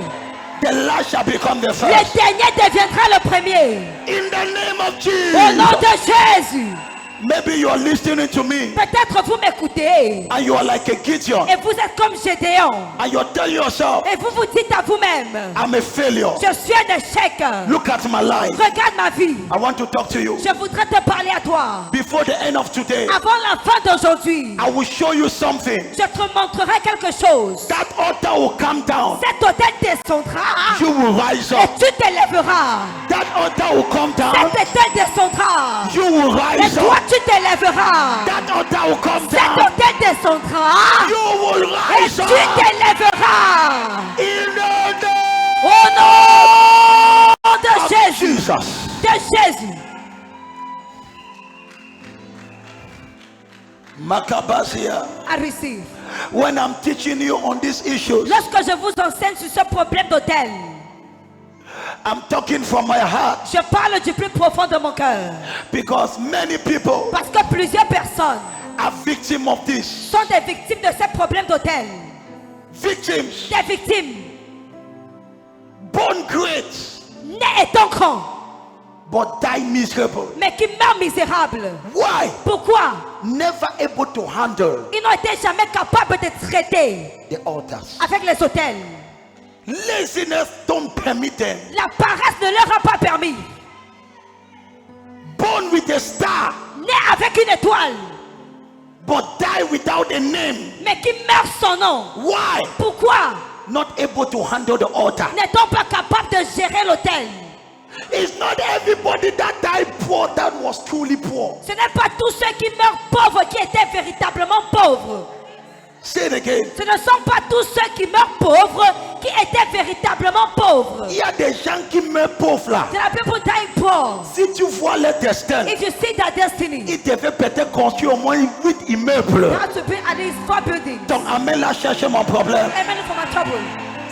The last shall become the Le first. dernier deviendra le premier. In the name of Au nom Jesus. de Jésus. Maybe you are listening to me Peut-être vous m'écoutez and you are like a Gideon et vous êtes comme Gédéon and you're telling yourself, et vous vous dites à vous-même, I'm a failure. je suis un échec. Look at my life. Regarde ma vie. I want to talk to you. Je voudrais te parler à toi. Before the end of today, Avant la fin d'aujourd'hui, I will show you something. je te montrerai quelque chose. That altar will come down. Cet hôtel descendra You will rise et up. tu t'élèveras. That altar will come down. Cet hôtel descendra You will et rise toi up. tu t'élèveras. That altar will come Cet down. autel descendra. You will Et rise tu up. t'élèveras. In the name Au nom de of Jésus. Jesus. De Jésus. Makabazia. I receive. When I'm teaching you on these issues, Lorsque je vous enseigne sur ce problème d'autel, I'm talking from my heart je parle du plus profond de mon cœur. because many people Parce que plusieurs personnes are victims of this. sont des victimes de ces problèmes d'autel. Victims, Des victimes born great, nés étant grands, but die miserable. mais qui meurent misérables. Why? Pourquoi? Never able to handle Ils n'ont été jamais capables de traiter the altars. avec les autels. Laziness don't permit them. La paresse ne leur a pas permis. Born with a star, Nés avec une étoile, but die without a name. mais qui meurent sans nom. Why? Pourquoi? Not able to handle the altar. N'est-on pas capable de gérer l'autel? It's not everybody that died poor that was truly poor. Ce n'est pas tous ceux qui meurent pauvres qui étaient véritablement pauvres. Say it again. Ce ne sont pas tous ceux qui meurent pauvres qui étaient véritablement pauvres. Il y a des gens qui meurent pauvres là. There are people dying poor. Si tu vois leur destin, If you see their destiny, ils devaient peut-être construire au moins 8 immeubles. you have to build at least 4 buildings. Donc amène là chercher mon problème. Amen for my trouble.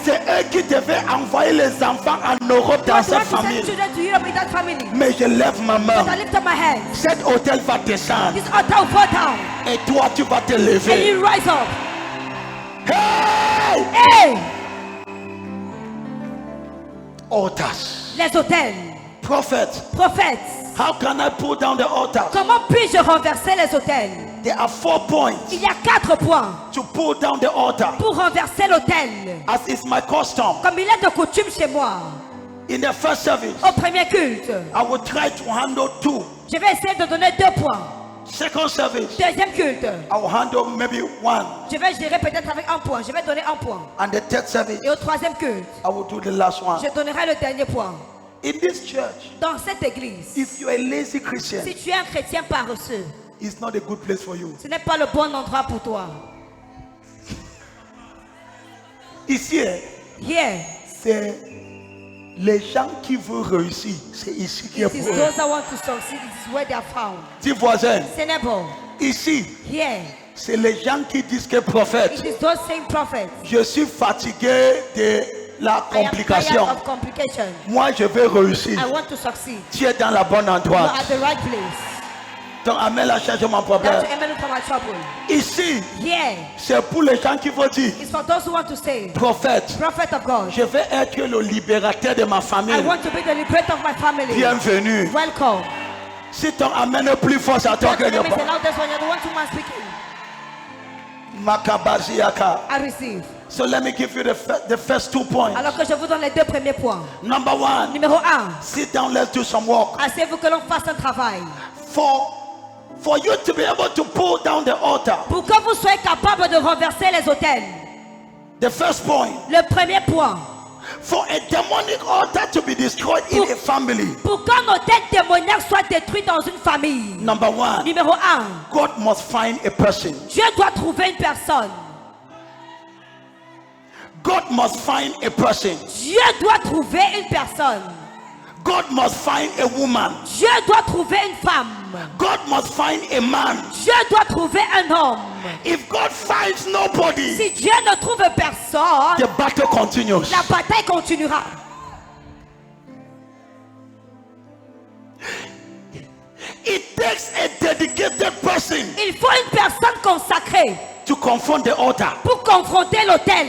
C'est eux qui devaient envoyer les enfants en Europe dans God cette wants to send famille. children to Europe in that family. Mais je lève ma But main. I lift up my hands. Cet hôtel va descendre. This altar will fall down. Et toi tu vas te And lever. you rise up. Hey! Hey! Altars. Les autels. Prophets. Prophètes. How can I pull down the altars? Comment puis-je renverser les autels? There are 4 points Il y a 4 points to pull down the altar. pour renverser l'autel. As is my custom. Comme il est de coutume chez moi. In the first service, Au premier culte, I will try to handle 2. je vais essayer de donner 2 points. Second service, Deuxième culte, I will handle maybe 1. je vais gérer peut-être avec 1 point. Je vais donner 1 point. And the third service, Et au troisième culte, I will do the last one. je donnerai le dernier point. In this church, Dans cette église, if you're a lazy Christian, si tu es un chrétien paresseux, it's not a good place for you. ce n'est pas le bon endroit pour toi. Ici, Here, c'est les gens qui veulent réussir. C'est ici qui est it is pour eux. those that want to succeed. It is where they are found. Dis voisin, Senebo, ici, here, c'est les gens qui disent que prophète, it is those same prophets. je suis fatigué de la I am tired complication. of complication. Moi, je vais réussir. I want to succeed. Tu es dans la bonne You endroit. are at the right place. Donc, amène la charge mon That's problème. to amen for my trouble. Ici, Here, c'est pour les gens qui vont dire, it's for those who want to say, prophète, prophet of God. je vais être le libérateur de ma I famille. want to be the liberator of my family. Bienvenue. Welcome. Si ton amène est plus fort à toi Your que name is the le loudest one. You're the one who man speaking. Makabaziaka. I receive. So let me give you the first 2 points. Alors que je vous donne les 2 premiers points. Number 1, Numéro 1. sit down, let's do some work. Asseyez-vous que l'on fasse un travail. For you to be able to pull down the altar, Pour que vous soyez capable de renverser les autels. the first point, Le premier point. for a demonic altar to be destroyed in a family, Pour qu'un autel démoniaque soit détruit dans une famille. number 1, Numéro 1. God must find a person. Dieu doit trouver une personne. God must find a person. Dieu doit trouver une personne. God must find a woman. Dieu doit trouver une femme. God must find a man. Dieu doit trouver un homme. If God finds nobody, Si Dieu ne trouve personne, the battle continues. la bataille continuera. It takes a dedicated person Il faut une personne consacrée to confront the altar. pour confronter l'autel.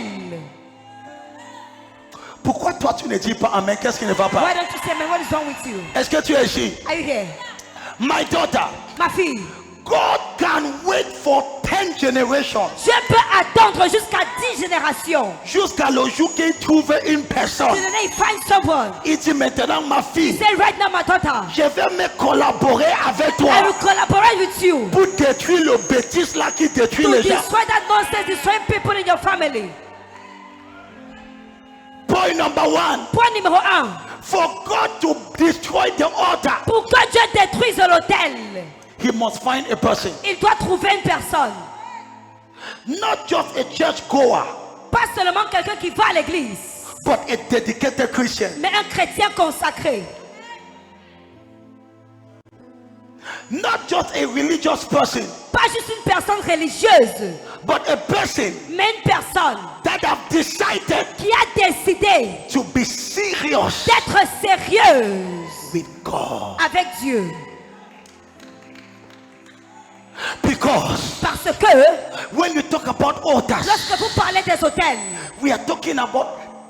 Pourquoi toi tu ne dis pas amen? Qu'est-ce qui ne va pas? Why don't you say, man, what is wrong with you? Est-ce que tu es ici? Are you here? My daughter, Ma fille, God can wait for 10 generations Dieu peut attendre jusqu'à 10 générations. jusqu'à le jour qu'il trouve une personne. To the day he finds someone. Il dit maintenant ma fille, Say right now, my daughter, je vais me collaborer avec toi I will collaborate with you pour détruire le bêtise là qui détruit to les gens. destroy that nonsense, destroying people in your family. Point number 1, Point numéro 1. for God to destroy the altar, Pour que Dieu détruise l'autel, he must find a person. Il doit trouver une personne. Not just a church goer, Pas seulement quelqu'un qui va à l'église, but a dedicated Christian. mais un chrétien consacré. Not just a religious person, Pas juste une personne religieuse, but a person mais une personne that have decided qui a décidé to be serious d'être sérieuse with God. avec Dieu. Because Parce que when you talk about altars, lorsque vous parlez des hôtels, we are talking about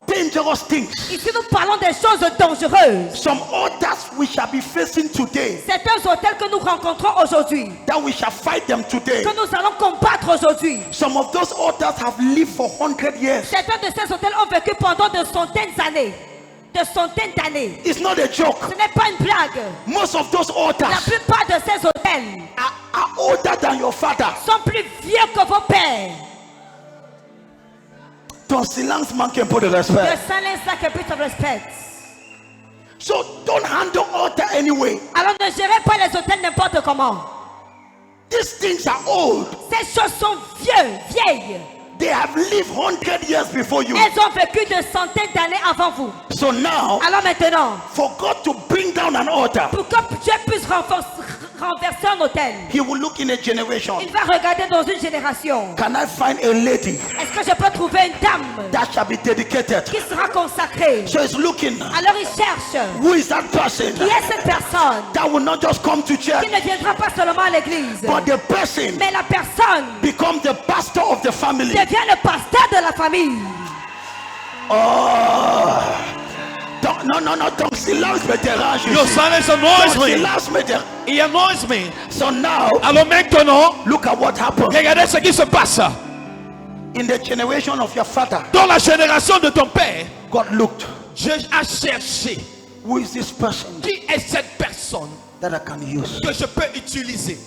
dangerous things. ici nous parlons des choses dangereuses. Some altars we shall be facing today, Certains hôtels que nous rencontrons aujourd'hui, that we shall fight them today. que nous allons combattre aujourd'hui. Some of those altars have lived for 100 years. Certains de ces hôtels ont vécu pendant de centaines d'années. De centaines d'années. It's not a joke. Ce n'est pas une blague. Most of those La altars plupart de ces hôtels are older than your father. sont plus vieux que vos pères. Ton silence manque un peu de The respect. silence like a bit of respect. So don't handle altar anyway. Alors ne gérez pas les hôtels n'importe comment. These things are old. Ces choses sont vieilles. They have lived 100 years before you. Elles ont vécu de centaines d'années avant vous. So now, Alors maintenant, for God to bring down an altar, pour que Dieu puisse renverser un hôtel, he will look in a generation. il va regarder dans une génération. Can I find a lady Est-ce que je peux trouver une dame that shall be dedicated? qui sera consacrée? So he's looking. Alors il cherche. Who is that person Qui est cette personne that will not just come to church, qui ne viendra pas seulement à l'église, but the person mais la personne becomes the pastor of the family? devient le pasteur de la famille. Oh, non, ton silence me dérange. Your ici. silence Ton annoys me. silence me dérange. It annoys me. So now, Alors maintenant, look at what happened regardez ce qui se passe. in the generation of your father. Dans la génération de ton père, God looked. Dieu a cherché Who is this person qui est cette personne that I can use? que je peux utiliser.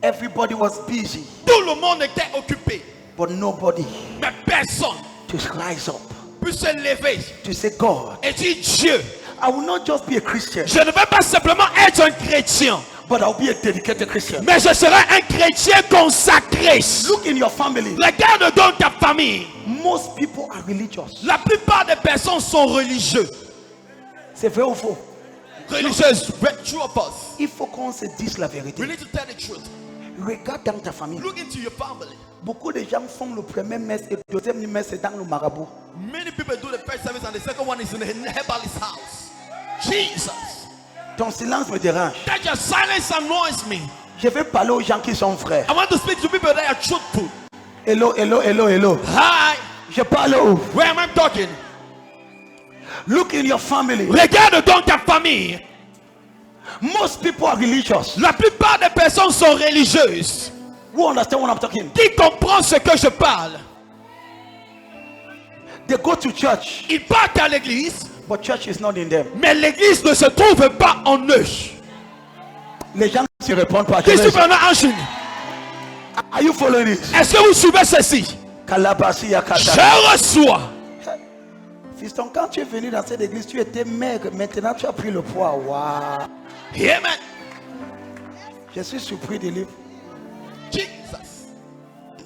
Everybody was busy, Tout le monde était occupé, but nobody mais personne to rise up peut se lever to say, God, et dire Dieu, I will not just be a Christian, je ne vais pas simplement être un chrétien, but I'll be a dedicated Christian. mais je serai un chrétien consacré. Look in your family. Regarde donc ta famille. Most people are religious. La plupart des personnes sont religieuses. C'est vrai ou faux? Religieuses, true or false? Il faut qu'on se dise la vérité. We need to tell the truth. Regarde dans ta famille. Look into your family. Beaucoup de gens font le premier messe et le deuxième messe c'est dans le marabout. Many people do the first service and the second one is in the herbalist house. Jesus. Ton silence me dérange. That your silence annoys me. Je vais parler aux gens qui sont frères. I want to speak to people that are truthful. Hello. Hi. Je parle où? Where am I talking? Look in your family. Regarde donc ta famille. Most people are religious. La plupart des personnes sont religieuses. Who understand what I'm talking? Qui comprend ce que je parle? They go to church, Ils partent à l'église, but church is not in them. mais l'église ne se trouve pas en eux. Les gens ne se répondent pas. Qui cependant enchaîne. Are you following this? Est-ce que vous suivez ceci? Kalabasi yakata. Je reçois. Fiston, quand tu es venu dans cette église, tu étais maigre. Maintenant, tu as pris le poids. Waouh. Amen. Je suis surpris de lui. Jesus.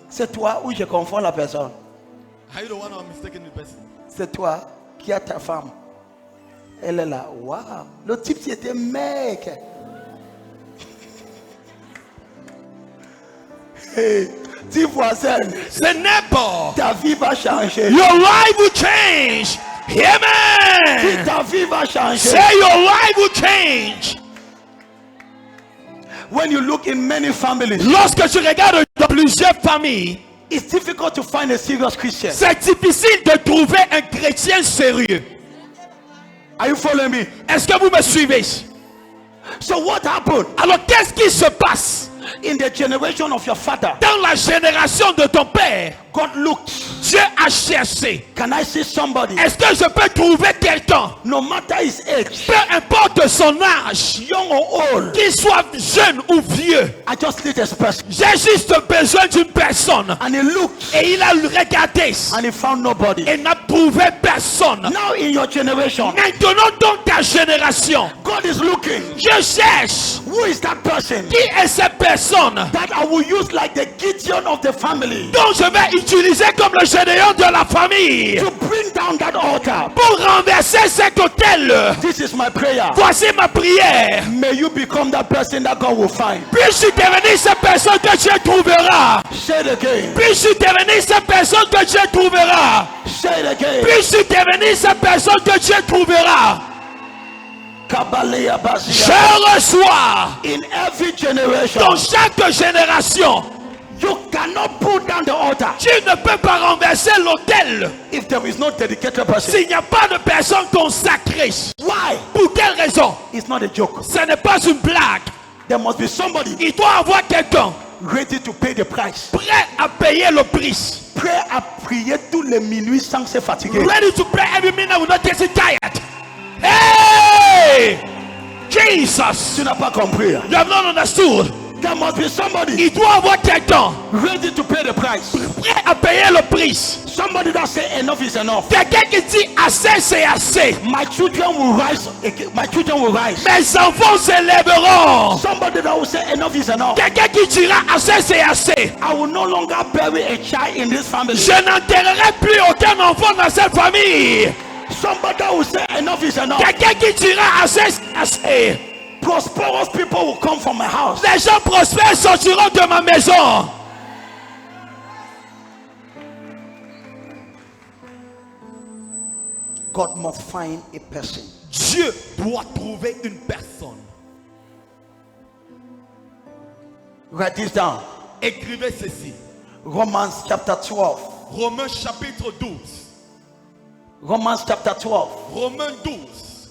C'est toi ou je confonds la personne? Are you the one who mistaken the person? C'est toi qui as ta femme. Elle est là. Waouh. Le type, c'était maigre. Hey, dis voisine, Ce n'est pas. ta vie va changer. Your life will change. Amen. Si ta vie va changer. Say your life will change. When you look in many families, Lorsque tu regardes dans plusieurs familles, it's difficult to find a serious Christian. c'est difficile de trouver un chrétien sérieux. Are you following me? Est-ce que vous me suivez? So what happened? Alors qu'est-ce qui se passe? In the generation of your father, Dans la génération de ton père, God looked. Dieu a cherché. Can I see somebody? Est-ce que je peux trouver quelqu'un, No matter his age, peu importe son âge, young or old, qu'il soit jeune ou vieux, I just need this person. j'ai juste besoin d'une personne. And he looked Et il a regardé and he found nobody. et n'a trouvé personne. Now in your generation, Maintenant dans ta génération, God is looking. je cherche Who is that person qui est cette personne that I will use like the Gideon of the family dont je vais utiliser comme le Gédéon de la famille to bring down that altar? pour renverser cet autel. This is my prayer. Voici ma prière. May you become that person that God will find. Puisses-tu devenir cette personne que Dieu trouvera. Say it again. Puisses-tu devenir cette personne que Dieu trouvera. Say it again. Puisses-tu devenir cette personne que Dieu trouvera. Kabalea Basia. Je reçois In every generation, dans chaque génération. you cannot pull down the altar Tu ne peux pas renverser l'autel if there is no dedicated person. s'il n'y a pas de personne consacrée. Why? Pour quelle raison? It's not a joke. Ce n'est pas une blague. There must be somebody Il doit avoir quelqu'un ready to pay the price. prêt à payer le prix. Prêt à prier tous les minuits sans se fatiguer. Ready to pray every minute without getting tired. Hey! Jesus! Tu n'as pas compris. You have not understood. There must be somebody Il doit avoir quelqu'un ready to pay the price. prêt à payer le prix. Somebody that say enough is enough. Quelqu'un qui dit assez, c'est assez. My children will rise. My children will rise. Mes enfants s'élèveront. Somebody that will say enough is enough. Quelqu'un qui dira assez, c'est assez. I will no longer bury a child in this family. Je n'enterrerai plus aucun enfant dans cette famille. Somebody that will say enough is enough. Quelqu'un qui dira assez, c'est assez. Prosperous people will come from my house. Les gens prospères sortiront de ma maison. God must find a person. Dieu doit trouver une personne. Write this down. Écrivez ceci. Romans chapter 12. Romains chapitre 12. Romans chapter 12. Romains 12.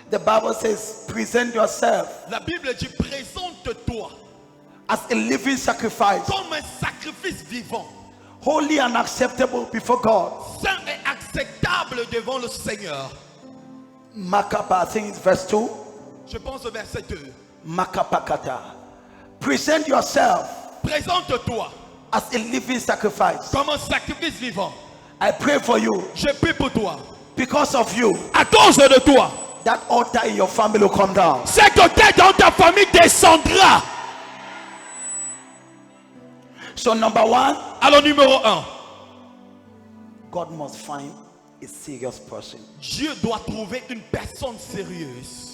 The Bible says, present yourself La Bible dit présente-toi as a living sacrifice, comme un sacrifice vivant, holy and acceptable before God. saint et acceptable devant le Seigneur. Makapa, I think it's verse 2. Je pense au verset 2. Makapakata. Present yourself Présente-toi as a living sacrifice. comme un sacrifice vivant. I pray for you. Je prie pour toi. Because of you, À cause de toi, that altar in your family will come down. cet autel dans ta famille descendra. So number one, Alors numéro 1, God must find a serious person. Dieu doit trouver une personne sérieuse.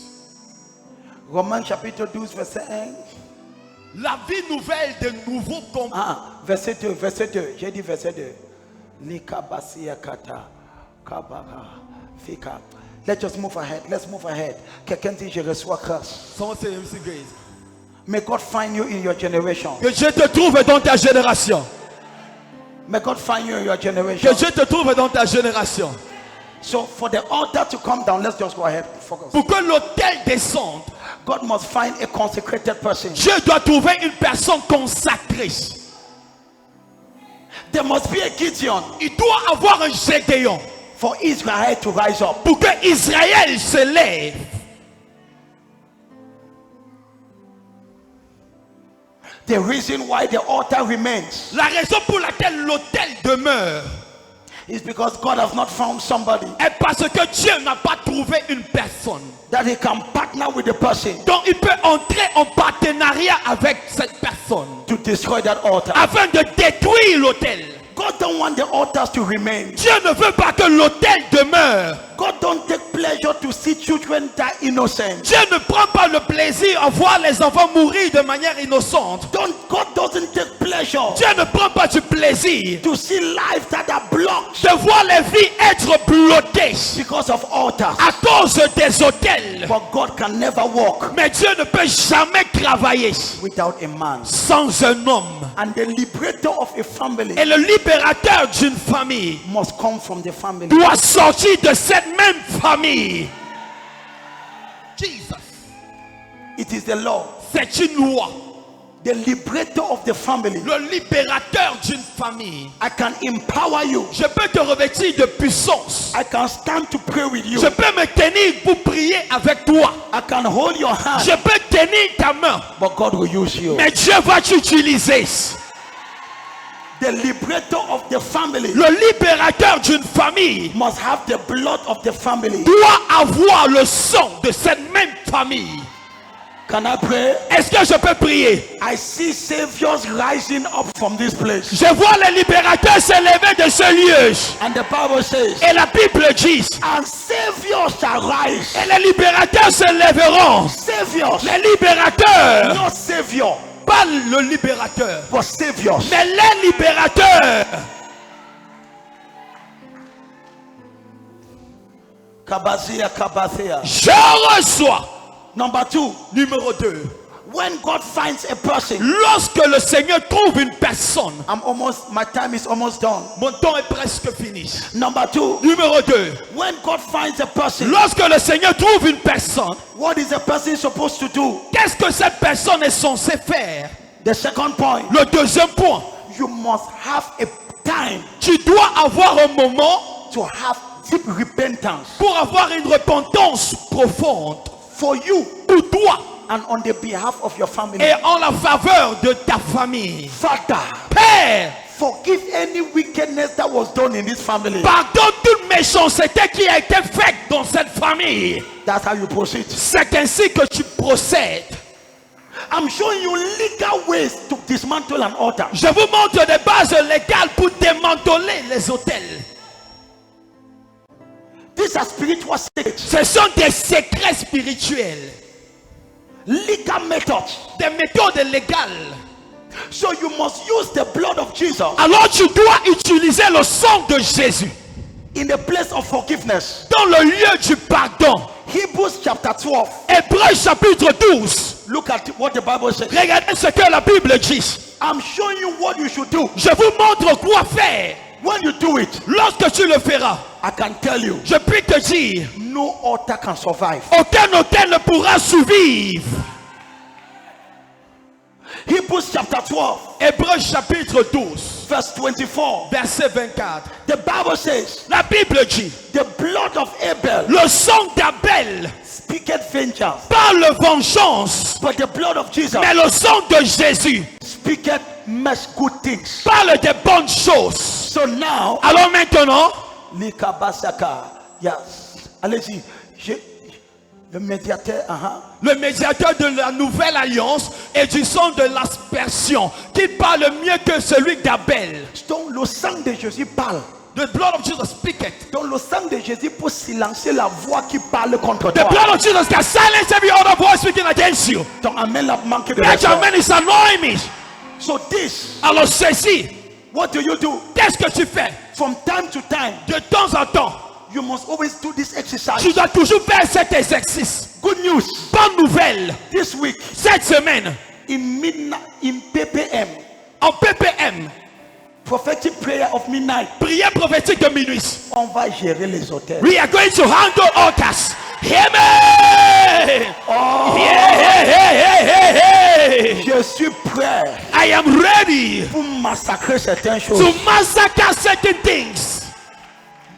Romains chapitre 12 verset 1. La vie nouvelle de nouveaux combats. Verset 2, verset 2. J'ai dit verset 2. Likabasia kata kabaka fika. Let's just move ahead. Let's move ahead. Quelqu'un dit je reçois grâce. Someone say, receive grace. May God find you in your generation. Que Dieu te trouve dans ta génération. May God find you in your Que generation. Dieu te trouve dans ta génération. So for the altar to come down, let's just go ahead. Focus. Pour que l'autel descende, God must find a consecrated person. Dieu doit trouver une personne consacrée. There must be a Gideon Il doit avoir un Gédéon for Israel to rise up. pour que Israël se lève. The reason why the altar remains La raison pour laquelle l'autel demeure is because God has not found somebody est parce que Dieu n'a pas trouvé une personne that he can partner with the person dont il peut entrer en partenariat avec cette personne to destroy that altar. afin de détruire l'autel. God don't want the altars to remain. Dieu ne veut pas que l'autel demeure. God don't take pleasure to see children die innocent. Dieu ne prend pas le plaisir à voir les enfants mourir de manière innocente. God doesn't take pleasure Dieu ne prend pas du plaisir to see lives that are blocked de voir les vies être bloquées because of altars. à cause des autels. But God can never walk Mais Dieu ne peut jamais travailler without a man. sans un homme. And the liberator of a family Et le libérateur d'une famille must come from the family. doit sortir de cette même famille. Jesus. It is the law. C'est une loi. the liberator of the family. le libérateur d'une famille. I can empower you. Je peux te revêtir de puissance. I can stand to pray with you. Je peux me tenir pour prier avec toi. I can hold your hand. Je peux tenir ta main. But God will use you. Mais Dieu va t'utiliser. The liberator of the family Le libérateur d'une famille must have the blood of the family. doit avoir le sang de cette même famille. Can I pray? Est-ce que je peux prier? I see saviors rising up from this place. Je vois les libérateurs s'élever de ce lieu. And the Bible says, Et la Bible dit, and saviors shall rise. et les libérateurs s'élèveront. Saviors, Les libérateurs, not savior, pas le libérateur, but saviors. mais les libérateurs. Kabazia, kabazia. Je reçois. Number 2, Numéro 2. when God finds a person, Lorsque le Seigneur trouve une personne, my time is almost done. mon temps est presque fini. Number 2, Numéro 2. when God finds a person, Lorsque le Seigneur trouve une personne, what is the person supposed to do? qu'est-ce que cette personne est censée faire? The second point, Le deuxième point, you must have a time tu dois avoir un moment to have deep repentance pour avoir une repentance profonde for you pour toi and on the behalf of your family. et en la faveur de ta famille. Father, Père, forgive any wickedness that was done in this family. pardonne toute méchanceté qui a été faite dans cette famille. That's how you proceed. C'est ainsi que tu procèdes. I'm showing you legal ways to dismantle an altar. Je vous montre des bases légales pour démanteler les hôtels. These are spiritual secrets, Ce sont des secrets spirituels, legal methods. des méthodes légales. So you must use the blood of Jesus Alors tu dois utiliser le sang de Jésus in the place of forgiveness. dans le lieu du pardon. Hebrews chapter 12. Hébreux chapitre 12. Look at what the Bible says. Regardez ce que la Bible dit. I'm showing you what you should do. Je vous montre quoi faire. When you do it, Lorsque tu le feras, I can tell you, je puis te dire, no altar can survive. aucun hôtel ne pourra survivre. Hebrews chapter 12, Hébreux chapitre 12, verse 24. verset 24. The Bible says, La Bible dit, the blood of Abel le sang d'Abel speaketh vengeance, parle vengeance, but the blood of Jesus mais le sang de Jésus speaketh much good things. parle des bonnes choses. So now, Alors maintenant, Likabasaka, yes. Allez-y, le médiateur, le médiateur de la nouvelle alliance et du sang de l'aspersion, qui parle mieux que celui d'Abel. Donc le sang de Jésus parle. The blood of Jesus speaketh. Donc le sang de Jésus pour silencer la voix qui parle contre The toi. blood of Jesus can silence every other voice speaking against you. Ton amen l'a manqué de That respect. amen is annoying me. So this, Alors ceci, what do you do? qu'est-ce que tu fais? From time to time, De temps en temps, you must always do this exercise. tu dois toujours faire cet exercice. Good news. Bonne nouvelle, This week, cette semaine, in midnight, in PPM, en PPM, prophetic prayer of midnight, prière prophétique de minuit, on va gérer les hôtels. we are going to handle altars. Hear me! Oh, Hey. je suis prêt I am ready pour massacrer certaines choses. to massacre certain things.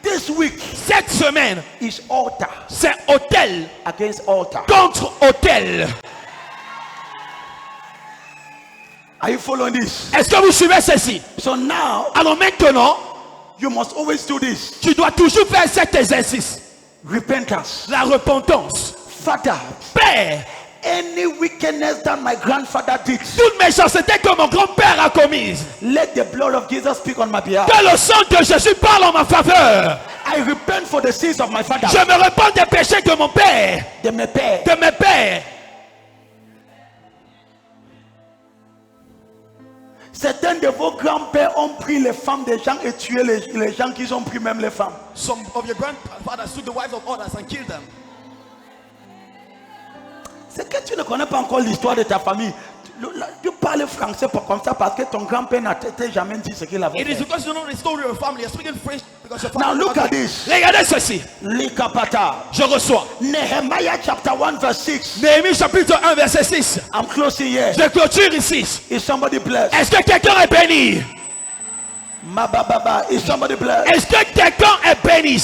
This week Cette semaine, is altar c'est hôtel against altar. contre hôtel. Are you following this? Est-ce que vous suivez ceci? So now, Alors maintenant, you must always do this. tu dois toujours faire cet exercice. Repentance. La repentance. Father, Père, any wickedness that my grandfather did, toute méchanceté que mon grand-père a commise, let the blood of Jesus speak on my behalf. que le sang de Jésus parle en ma faveur. I repent for the sins of my father, Je me repens des péchés de mon père, de mes pères. de mes pères. Certains de vos grands-pères ont pris les femmes des gens et tué les gens qui ont pris même les femmes. Some of your grandfathers took the wives of others and killed them. C'est que tu ne connais pas encore l'histoire de ta famille. Tu parles français comme ça parce que ton grand-père n'a jamais dit ce qu'il avait It is fait. because you know the story of your family. You're speaking French Now look at this. Regardez ceci. Likapata. Je reçois. Nehemiah chapter 1 verse 6. Néhémie chapitre 1 verset 6. I'm closing here. Je clôture ici. Is somebody blessed? Est-ce que quelqu'un est béni? Mababa. Is somebody blessed? Est-ce que quelqu'un est béni?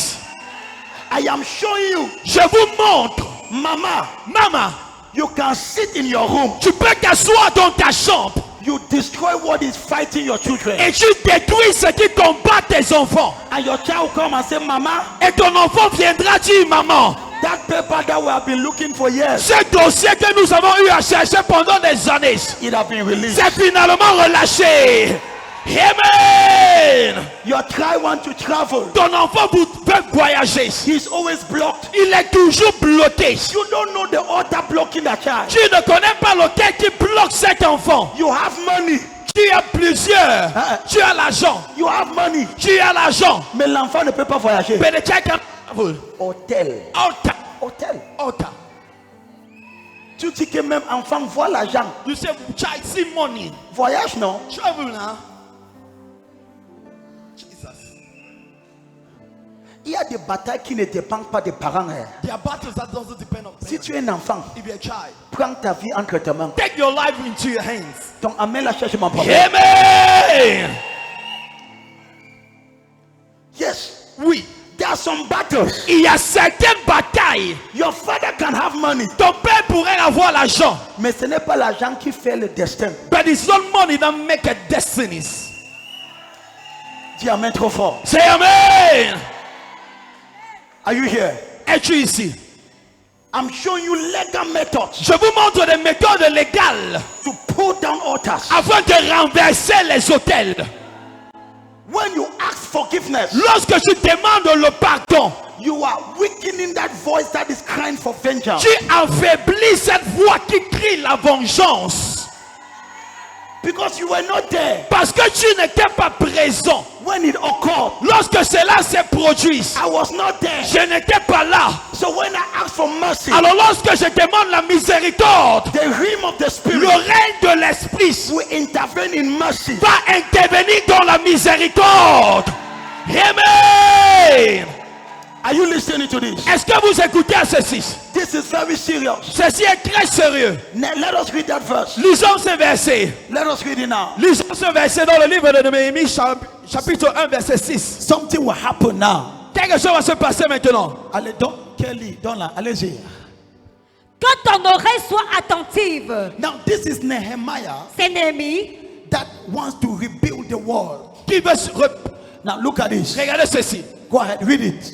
I am showing you. Je vous montre. Mama, Maman, you can sit in your room. tu peux t'asseoir dans ta chambre You destroy what is fighting your children. et tu détruis ce qui combat tes enfants. And your child come and say, Mama, Et ton enfant viendra dire, maman, that paper that we have been looking for years, ce dossier que nous avons eu à chercher pendant des années, it has been released. c'est finalement relâché. Amen. Your child want to travel. Ton enfant veut voyager. He's always blocked. Il est toujours bloqué. You don't know the altar blocking the child. Tu ne connais pas lequel qui bloque cet enfant. You have money. Tu as plusieurs. Tu as l'argent. You have money. Tu as l'argent. Mais l'enfant ne peut pas voyager. Mais le child can travel. Hôtel. Altar. Hôtel. Altar. Tu dis que même enfant voit l'argent. You say child see money. Voyage non. Travel now. Il y a des batailles qui ne dépendent pas des parents. There are battles that doesn't depend on Si parents. tu es un enfant, If you're a child, prends ta vie entre tes mains. take your life into your hands. Donc amène la cherche mon problème. Amen. Yes. Oui. There are some battles. Il y a certaines batailles. Your father can have money. Ton père pourrait avoir l'argent. Mais ce n'est pas l'argent qui fait le destin. But it's not money that make a destinies. Dis amen trop fort. Say amen. Are you here? Es-tu ici? I'm showing you legal methods Je vous montre des méthodes légales to pull down altars. afin de renverser les autels. When you ask forgiveness, Lorsque tu demandes le pardon, you are weakening that voice that is crying for vengeance. tu affaiblis cette voix qui crie la vengeance. Because you were not there Parce que tu n'étais pas présent. when it occurred. Lorsque cela s'est produit, I was not there. je n'étais pas là. So when I ask for mercy, Alors lorsque je demande la miséricorde, the realm of the le spirit règne de l'esprit will intervene in mercy. va intervenir dans la miséricorde. Amen. Are you listening to this? Est-ce que vous écoutez à ceci? This is very serious. Ceci est très sérieux. Let us read that verse. Lisons ce verset. Let us read it now. Lisons ce verset dans le livre de Néhémie, chapitre 1, verset 6. Something will happen now. Quelque chose va se passer maintenant. Allez, Kelly, don't la, allez-y. Que ton oreille soit attentive. Now, this is Nehemiah C'est Néhémie that wants to rebuild the wall. Qui veut Now, look at this. Regardez ceci. Go ahead, read it.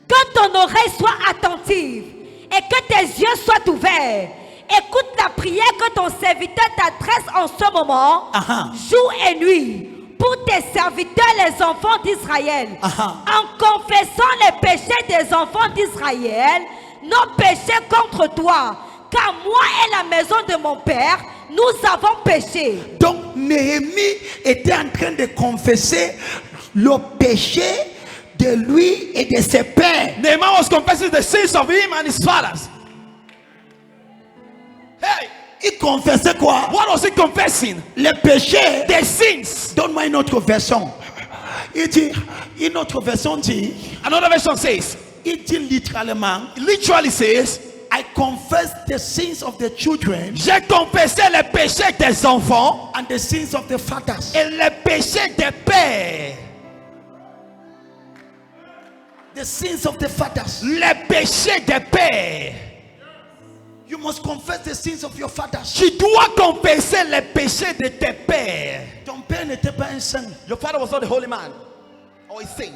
Que ton oreille soit attentive et que tes yeux soient ouverts. Écoute la prière que ton serviteur t'adresse en ce moment, jour et nuit, pour tes serviteurs les enfants d'Israël, en confessant les péchés des enfants d'Israël, nos péchés contre toi, car moi et la maison de mon père, nous avons péché. Donc, Néhémie était en train de confesser le péché de lui et de ses pères. Nehemiah was confessing the sins of him and his fathers. Hey, Il confessait quoi? what was he confessing? Les péchés. The sins. Donne-moi une autre version. Il dit, une autre version dit, Another version says, il dit littéralement, literally says, I confess the sins of the children j'ai confessé les péchés des enfants and the sins of the fathers. et les péchés des pères. The sins of the fathers. Les péchés des pères. You must confess the sins of your fathers. Tu dois confesser les péchés de tes pères. Ton père n'était pas un saint. Your father was not a holy man or a saint.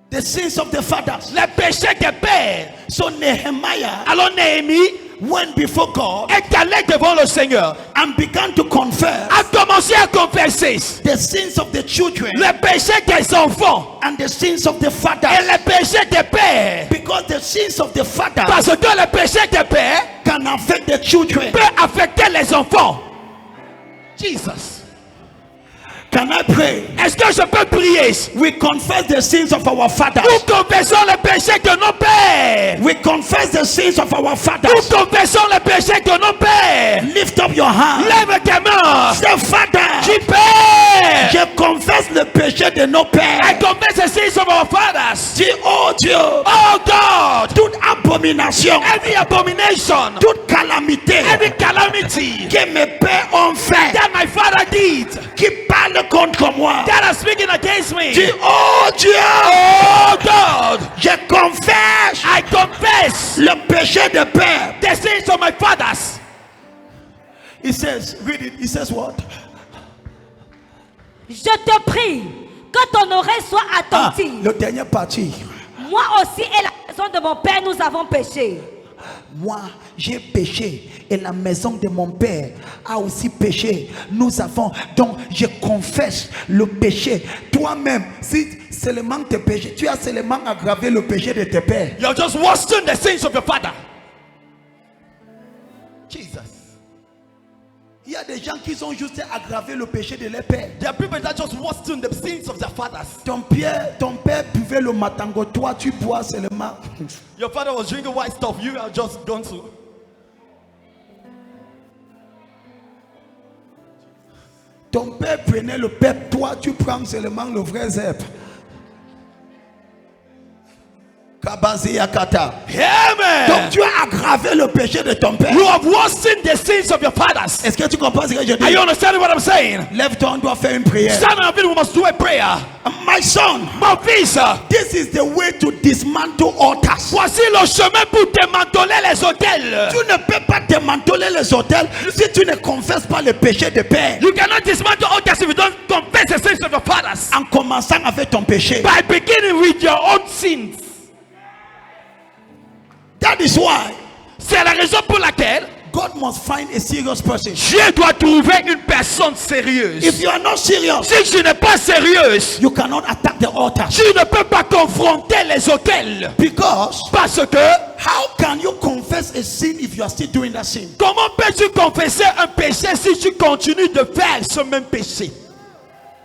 The sins of the fathers. Les péchés des pères. So Nehemiah Alors Néhémie went before God est allé devant le Seigneur, and began to confess a commencé à confesser the sins of the children les péchés des enfants and the sins of the et fathers. les péchés des pères. Because the sins of the fathers Parce que les péchés des pères can affect the children. peuvent affecter les enfants. Jesus. Can I pray? Est-ce que je peux prier? We confess the sins of our fathers. Nous confessons les péchés de nos pères. We confess the sins of our Nous fathers. confessons les péchés de nos pères. Lift up your hand. Lève tes mains. Say, Father, Tu pères. je confesse le péché de nos pères. I confess the sins of our fathers. Dis, oh Dieu, Oh God, toute abomination, every abomination, toute calamité every calamity que mes pères ont fait, that my father did, qui parle contre moi. that are speaking against me. Dis, oh Dieu, Oh God, je confesse I confess le péché de père. the sins of my fathers. He says, read it. He says what? Je te prie que ton oreille soit attentive. Le dernier parti. Moi aussi et la maison de mon père, nous avons péché. Moi, j'ai péché et la maison de mon père a aussi péché. Nous avons, donc je confesse le péché. Toi-même, si seulement tes péchés, tu as seulement aggravé le péché de tes pères. You're just worsening the sins of your father. Jesus. Il y a des gens qui ont juste aggravé le péché de leurs pères. There are people that just worsen the sins of their fathers. Ton père buvait le matango, toi tu bois seulement. Your father was drinking white stuff, you are just gone to. Ton père prenait le pep, toi tu prends seulement le vrai zep. Amen. Donc tu as aggravé le péché de ton père. You have worsened the sins of your fathers. Est-ce que tu comprends ce que je Are dis? you understanding what I'm saying? Lève-toi, on doit faire une prière. Stand up, we must do a prayer. My son, Mon fils, this is the way to dismantle altars. voici le chemin pour démanteler les hôtels. Tu ne peux pas démanteler les hôtels si tu ne confesses pas le péché de père. You cannot dismantle altars if you don't confess the sins of your fathers. En commençant avec ton péché. By beginning with your own sins. That is why C'est la raison pour laquelle God must find a serious person. Dieu doit trouver une personne sérieuse. If you are not serious, Si tu n'es pas sérieuse, you cannot attack the altar. tu ne peux pas confronter les hôtels. Because Parce que how can you confess a sin if you are still doing that sin? comment peux-tu confesser un péché si tu continues de faire ce même péché?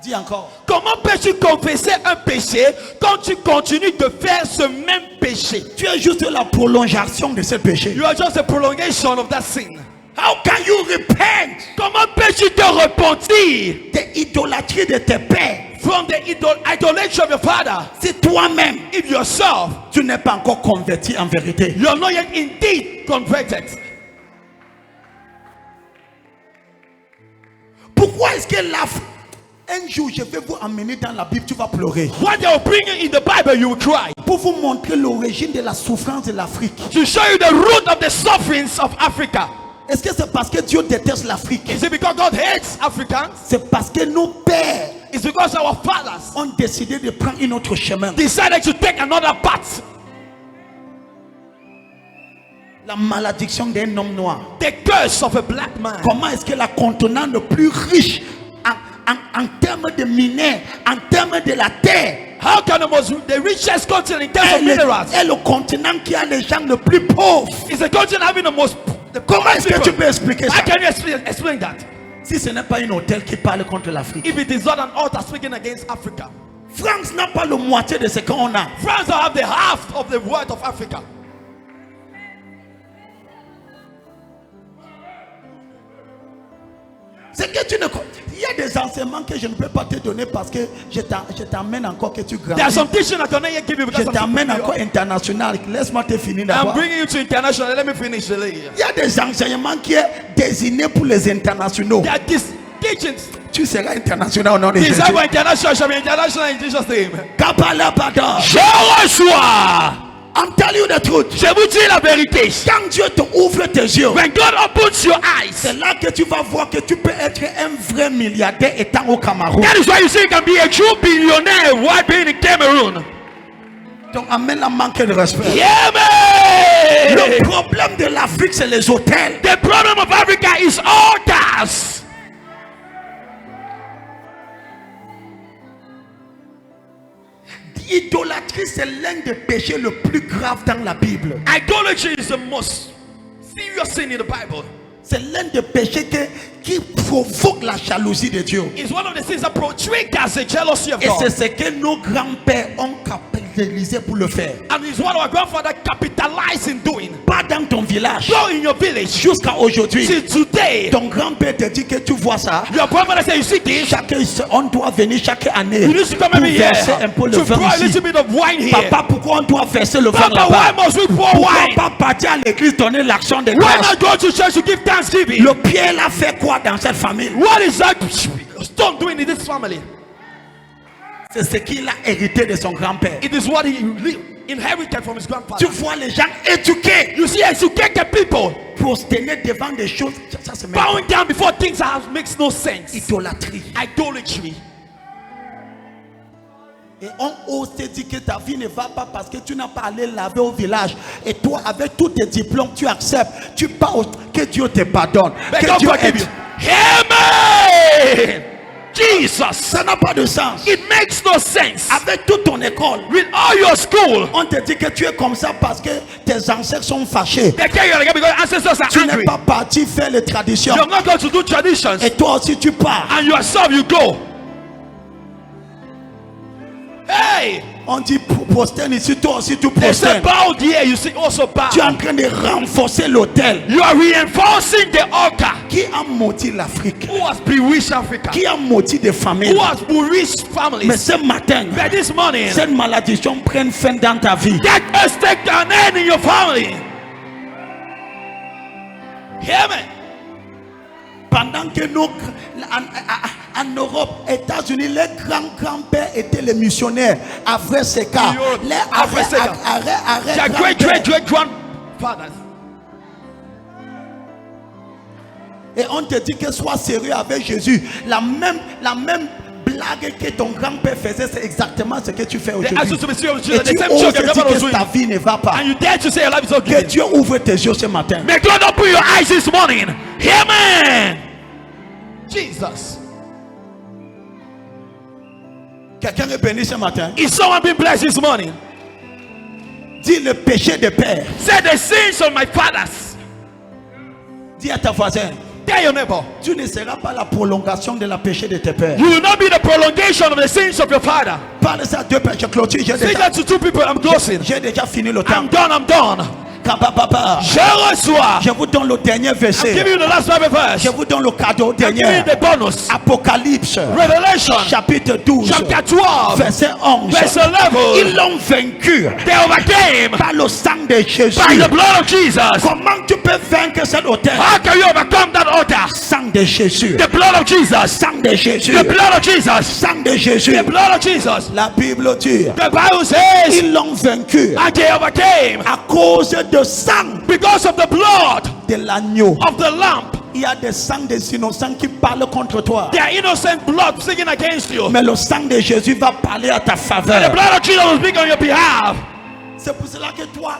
Dis encore. Comment peux-tu confesser un péché quand tu continues de faire ce même péché? Tu es juste la prolongation de ce péché. You are just a prolongation of that sin. How can you repent Comment peux-tu te repentir de l'idolâtrie de tes pères from the idolatry of your father si toi-même if yourself tu n'es pas encore converti en vérité? you are not yet indeed converted? Pourquoi est-ce que un jour je vais vous emmener dans la Bible, tu vas pleurer When they will bring you in the Bible, you will cry. pour vous montrer l'origine de la souffrance de l'Afrique. To show you the root of the sufferings of Africa. Est-ce que c'est parce que Dieu déteste l'Afrique? Is it because God hates Africans? C'est parce que nos pères It's because our fathers ont décidé de prendre un autre chemin. decided to take another path. La malédiction d'un homme noir. The curse of a black man. Comment est-ce que la continent le plus riche en termes de minéraux, en termes de la terre, How can the richest continent in terms of minerals est le continent qui a les gens les plus pauvres? is the continent having the Comment est-ce que tu peux expliquer How ça? can you explain that? Si ce n'est pas un hôtel qui parle contre l'Afrique. If it is not an altar speaking against Africa. France n'a pas la moitié de ce qu'on a. France don't have the half of the worth of Africa. C'est que tu ne. Il y a des enseignements que je ne peux pas te donner parce que je t'emmène encore que tu There are grandis. some teaching I cannot yet give you Je because t'emmène encore international. Laisse-moi te finir I'm d'abord. bringing you to international. Let me finish the lay. Il y a des enseignements qui sont désignés pour les internationaux. There are these teachings. Tu seras international au nom de Jésus. These are international. Shall be international in Jesus' name. Kabalabada. Je reçois. I'm telling you the truth. Je vous dis la vérité. Quand Dieu te ouvre tes yeux, When God opens your eyes, c'est là que tu vas voir que tu peux être un vrai milliardaire étant au Cameroun. that is why you see you can be a true billionaire while being in Cameroon. Donc amène la manque de respect. Yeah, Le man. problème de l'Afrique, c'est les hôtels. The problem of Africa is altars. L'idolâtrie, c'est l'un des péchés le plus grave dans la Bible. Idolatry is the most serious sin in the Bible. C'est l'un des péchés qui provoque la jalousie de Dieu. It's one of the sins that triggers the jealousy of Et God. c'est ce que nos grands-pères ont capitalisé pour le faire. And it's what our grandfather capitalized in doing. Pas Va dans ton village. Go in your village. Jusqu'à aujourd'hui. Till today. Ton grand-père te dit que tu vois ça. Your grandmother said, you see this? On doit venir chaque année. You need to come Pour every year verser un peu le to vin pour a ici. little bit of wine here. Papa, pourquoi on doit verser le vin Papa, là-bas? why must we pour Pourquoi wine? pas partir à l'église donner l'action de Why grâce? not go to church to give thanksgiving? Le Pierre a fait quoi dans cette famille? What is that stone doing in this family? C'est ce qu'il a hérité de son grand-père. It is what he inherited from his grandfather. Tu vois les gens éduqués, You see, educated people prosterner devant des choses, ça c'est même bowing down before things makes no sense. idolâtrie. Idolatry. Et on ose te dire que ta vie ne va pas parce que tu n'as pas allé laver au village. Et toi, avec tous tes diplômes, tu acceptes. Tu parles que Dieu te pardonne. May Que God Dieu forgive aide. you. Amen. Jesus. Ça n'a pas de sens. It makes no sense. Avec toute ton école, With all your school, on te dit que tu es comme ça parce que tes ancêtres sont fâchés. they tell you like because ancestors are Tu n'es angry. pas parti faire les traditions. You're not going to do traditions, Et toi aussi tu pars. and yourself you go. Hey, On dit prosterne ici, toi aussi tu they say prosternes. bow here. You see also bow. Tu es en train de renforcer l'autel. You are reinforcing the altar. Qui a maudit l'Afrique? Who has bewitched Africa? Qui a maudit des familles? Who has bewitched Mais families? ce matin, But this morning, cette malédiction prenne fin dans ta vie. that must take an end in your family. Hear me? Pendant que en Europe, États-Unis, les grands-grands-pères étaient les missionnaires. Après ces cas, Europe, les après ces cas. Their great grandfathers. Et on te dit que sois sérieux avec Jésus. La même blague que ton grand-père faisait, c'est exactement ce que tu fais They ask you aujourd'hui. to be serious with Et Jesus. The tu same oses joke your dire grandfather was que ta doing. vie ne va pas. And you dare to say your life is not Que good. Dieu ouvre tes yeux ce matin. May God open your eyes this morning. Hear me? Jesus. Quelqu'un est béni ce matin. Is someone being blessed this morning? Dis le péché de père. Say the sins of my fathers. Dis à ta voisin, Tell your neighbor. tu ne seras pas la prolongation de la péché de tes pères. You will not be the prolongation of the sins of your father. Parle ça à deux péchés. Clôture. Say that to two people. I'm closing. J'ai déjà fini le temps. I'm done. I'm done. Papa, Je reçois. je vous donne le dernier I'm verset. giving you the last Bible verse. Je vous donne le cadeau I'm giving dernier. you the bonus. Apocalypse, Revelation. chapitre 12, Chapter 12. verset 11. Verse 11. Ils l'ont vaincu They overcame par le sang de Jésus. by the blood of Jesus. Comment tu peux vaincre cet autel? How can you overcome that altar? Sang de Jésus. The blood of Jesus. Sang de Jésus. The blood of Jesus. Sang de Jésus. The blood of Jesus. La Bible dit, The Bible says, ils l'ont vaincu and they overcame à cause de sang because of the blood de l'agneau. of the lamb. Il y a des sangs des innocents qui parlent contre toi. Their innocent blood singing against you. Mais le sang de Jésus va parler à ta The faveur. blood of Jesus will speak on your behalf. C'est pour cela que toi,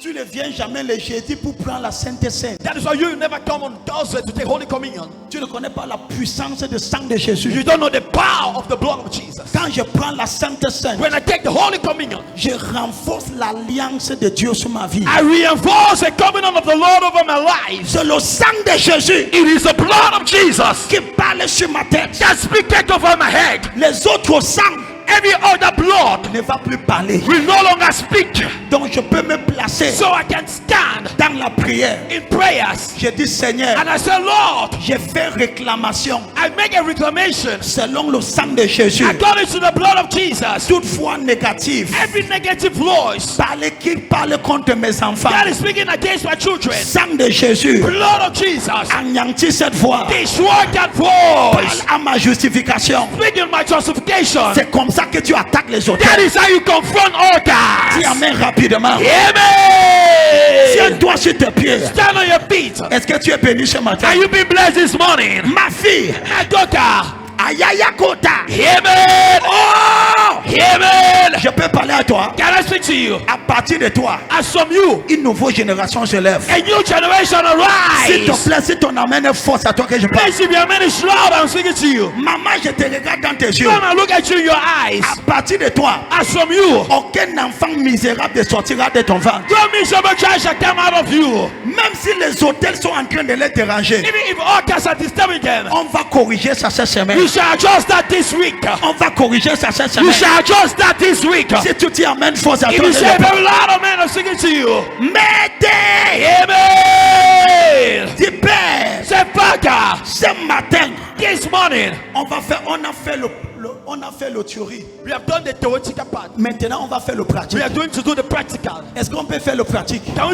tu ne viens jamais le jeudi pour prendre la Sainte Seine. That is why you never come on Thursday to take Holy Communion. Tu ne connais pas la puissance du sang de Jésus. You don't know the power of the blood of Jesus. Quand je prends la Sainte Seine, When I take the Holy Communion, je renforce l'alliance de Dieu sur ma vie. I reinforce the covenant of the Lord over my life. C'est le sang de Jésus It is the blood of Jesus qui parle sur ma tête. that speaketh over my head. Les autres sangs Every other blood ne va plus parler. will no longer speak. Donc je peux me placer So I can stand dans la prière. in prayers Je dis Seigneur, and I say, Lord, je fais réclamation I make a reclamation selon le sang de Jésus. according to the blood of Jesus. Toute foi négative, Every negative voice qui parle contre mes enfants, that is speaking against my children, sang de Jésus, blood of Jesus, anéantis cette voix. destroy that voice. Parle à ma justification. Speaking my justification. C'est comme ça que tu attaques les That auteurs. is how you confront Dis altars. amen rapidement. Hear me. Tiens-toi sur tes pieds. Stand on your feet. Est-ce que tu es béni ce matin? Are you being blessed this morning? Ma fille, My daughter. Ayayakota. Hear me. Oh! Hear me. Je peux parler à toi. Can I speak to you? À partir de toi, As from you, une nouvelle génération se lève. a new generation S'il te arise. plaît, si ton amène est force à toi que je parle. Please, if your man is loud, I'm speaking to you. Maman, je te regarde dans tes yeux. Come and look at you in your eyes. À partir de toi, As from you, aucun enfant misérable ne sortira de ton ventre. don't miss your child shall come out of you. Même si les hôtels sont en train de les déranger, Even if altars are disturbing them, on va corriger ça cette semaine. you shall adjust that this week. On va corriger ça cette You semaine. shall adjust that this week. Si tu dis amen fort à If toi. you say a very loud amen, I'm singing to you. M'aider. Amen. Dis Père, Say, Father, ce matin, this morning, on a fait le théorie. we have done the theoretical part. Maintenant, on va faire le pratique. We are going to do the practical. Est-ce qu'on peut faire le pratique? Can we